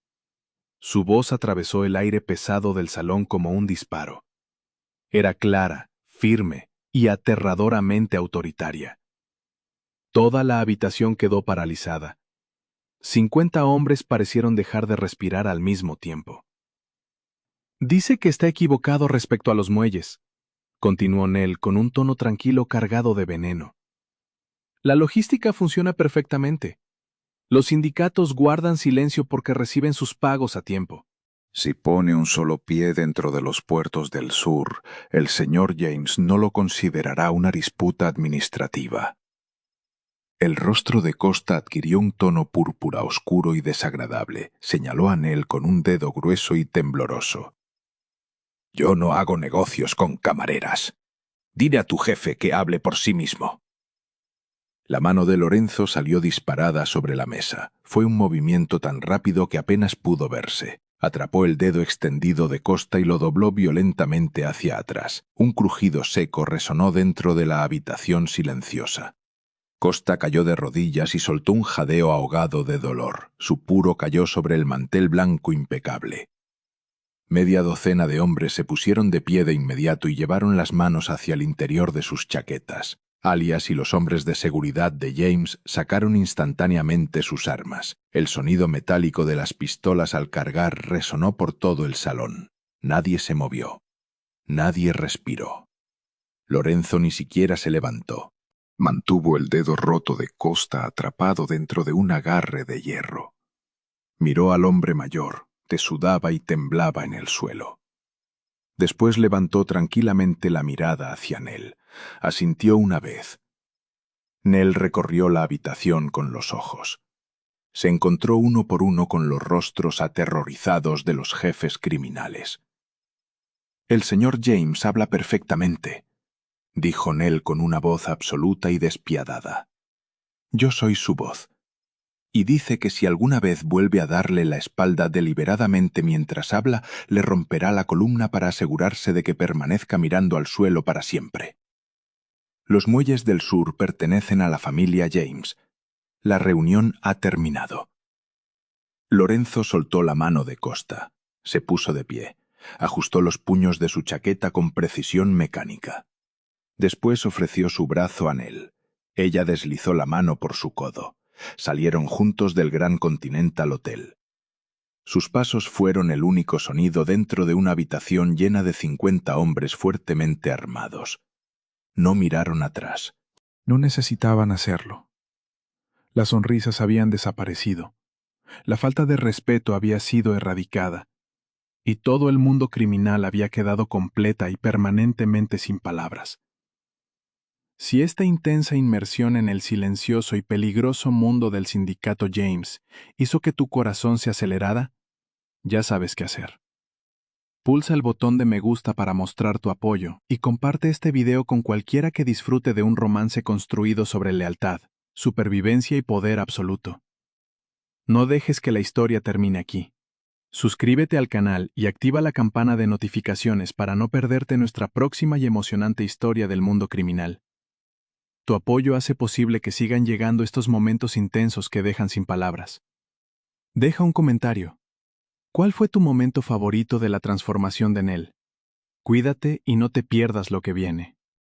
Su voz atravesó el aire pesado del salón como un disparo. Era clara, firme y aterradoramente autoritaria. Toda la habitación quedó paralizada. 50 hombres parecieron dejar de respirar al mismo tiempo. Dice que está equivocado respecto a los muelles, continuó Nell con un tono tranquilo cargado de veneno. La logística funciona perfectamente. Los sindicatos guardan silencio porque reciben sus pagos a tiempo. Si pone un solo pie dentro de los puertos del sur, el señor James no lo considerará una disputa administrativa. El rostro de Costa adquirió un tono púrpura oscuro y desagradable. Señaló a Nell con un dedo grueso y tembloroso. Yo no hago negocios con camareras. Dile a tu jefe que hable por sí mismo. La mano de Lorenzo salió disparada sobre la mesa. Fue un movimiento tan rápido que apenas pudo verse. Atrapó el dedo extendido de Costa y lo dobló violentamente hacia atrás. Un crujido seco resonó dentro de la habitación silenciosa. Costa cayó de rodillas y soltó un jadeo ahogado de dolor. Su puro cayó sobre el mantel blanco impecable. Media docena de hombres se pusieron de pie de inmediato y llevaron las manos hacia el interior de sus chaquetas. Alias y los hombres de seguridad de James sacaron instantáneamente sus armas. El sonido metálico de las pistolas al cargar resonó por todo el salón. Nadie se movió. Nadie respiró. Lorenzo ni siquiera se levantó. Mantuvo el dedo roto de Costa atrapado dentro de un agarre de hierro. Miró al hombre mayor, que sudaba y temblaba en el suelo. Después levantó tranquilamente la mirada hacia Nell. Asintió una vez. Nell recorrió la habitación con los ojos. Se encontró uno por uno con los rostros aterrorizados de los jefes criminales. «El señor James habla perfectamente», dijo Nell con una voz absoluta y despiadada. «Yo soy su voz. Y dice que si alguna vez vuelve a darle la espalda deliberadamente mientras habla, le romperá la columna para asegurarse de que permanezca mirando al suelo para siempre. Los muelles del sur pertenecen a la familia James. La reunión ha terminado». Lorenzo soltó la mano de Costa. Se puso de pie. Ajustó los puños de su chaqueta con precisión mecánica. Después ofreció su brazo a Nell. Ella deslizó la mano por su codo. Salieron juntos del Gran Continental Hotel. Sus pasos fueron el único sonido dentro de una habitación llena de 50 hombres fuertemente armados. No miraron atrás. No necesitaban hacerlo. Las sonrisas habían desaparecido. La falta de respeto había sido erradicada. Y todo el mundo criminal había quedado completa y permanentemente sin palabras. Si esta intensa inmersión en el silencioso y peligroso mundo del sindicato James hizo que tu corazón se acelerara, ya sabes qué hacer. Pulsa el botón de me gusta para mostrar tu apoyo y comparte este video con cualquiera que disfrute de un romance construido sobre lealtad, supervivencia y poder absoluto. No dejes que la historia termine aquí. Suscríbete al canal y activa la campana de notificaciones para no perderte nuestra próxima y emocionante historia del mundo criminal. Tu apoyo hace posible que sigan llegando estos momentos intensos que dejan sin palabras. Deja un comentario. ¿Cuál fue tu momento favorito de la transformación de Nell? Cuídate y no te pierdas lo que viene.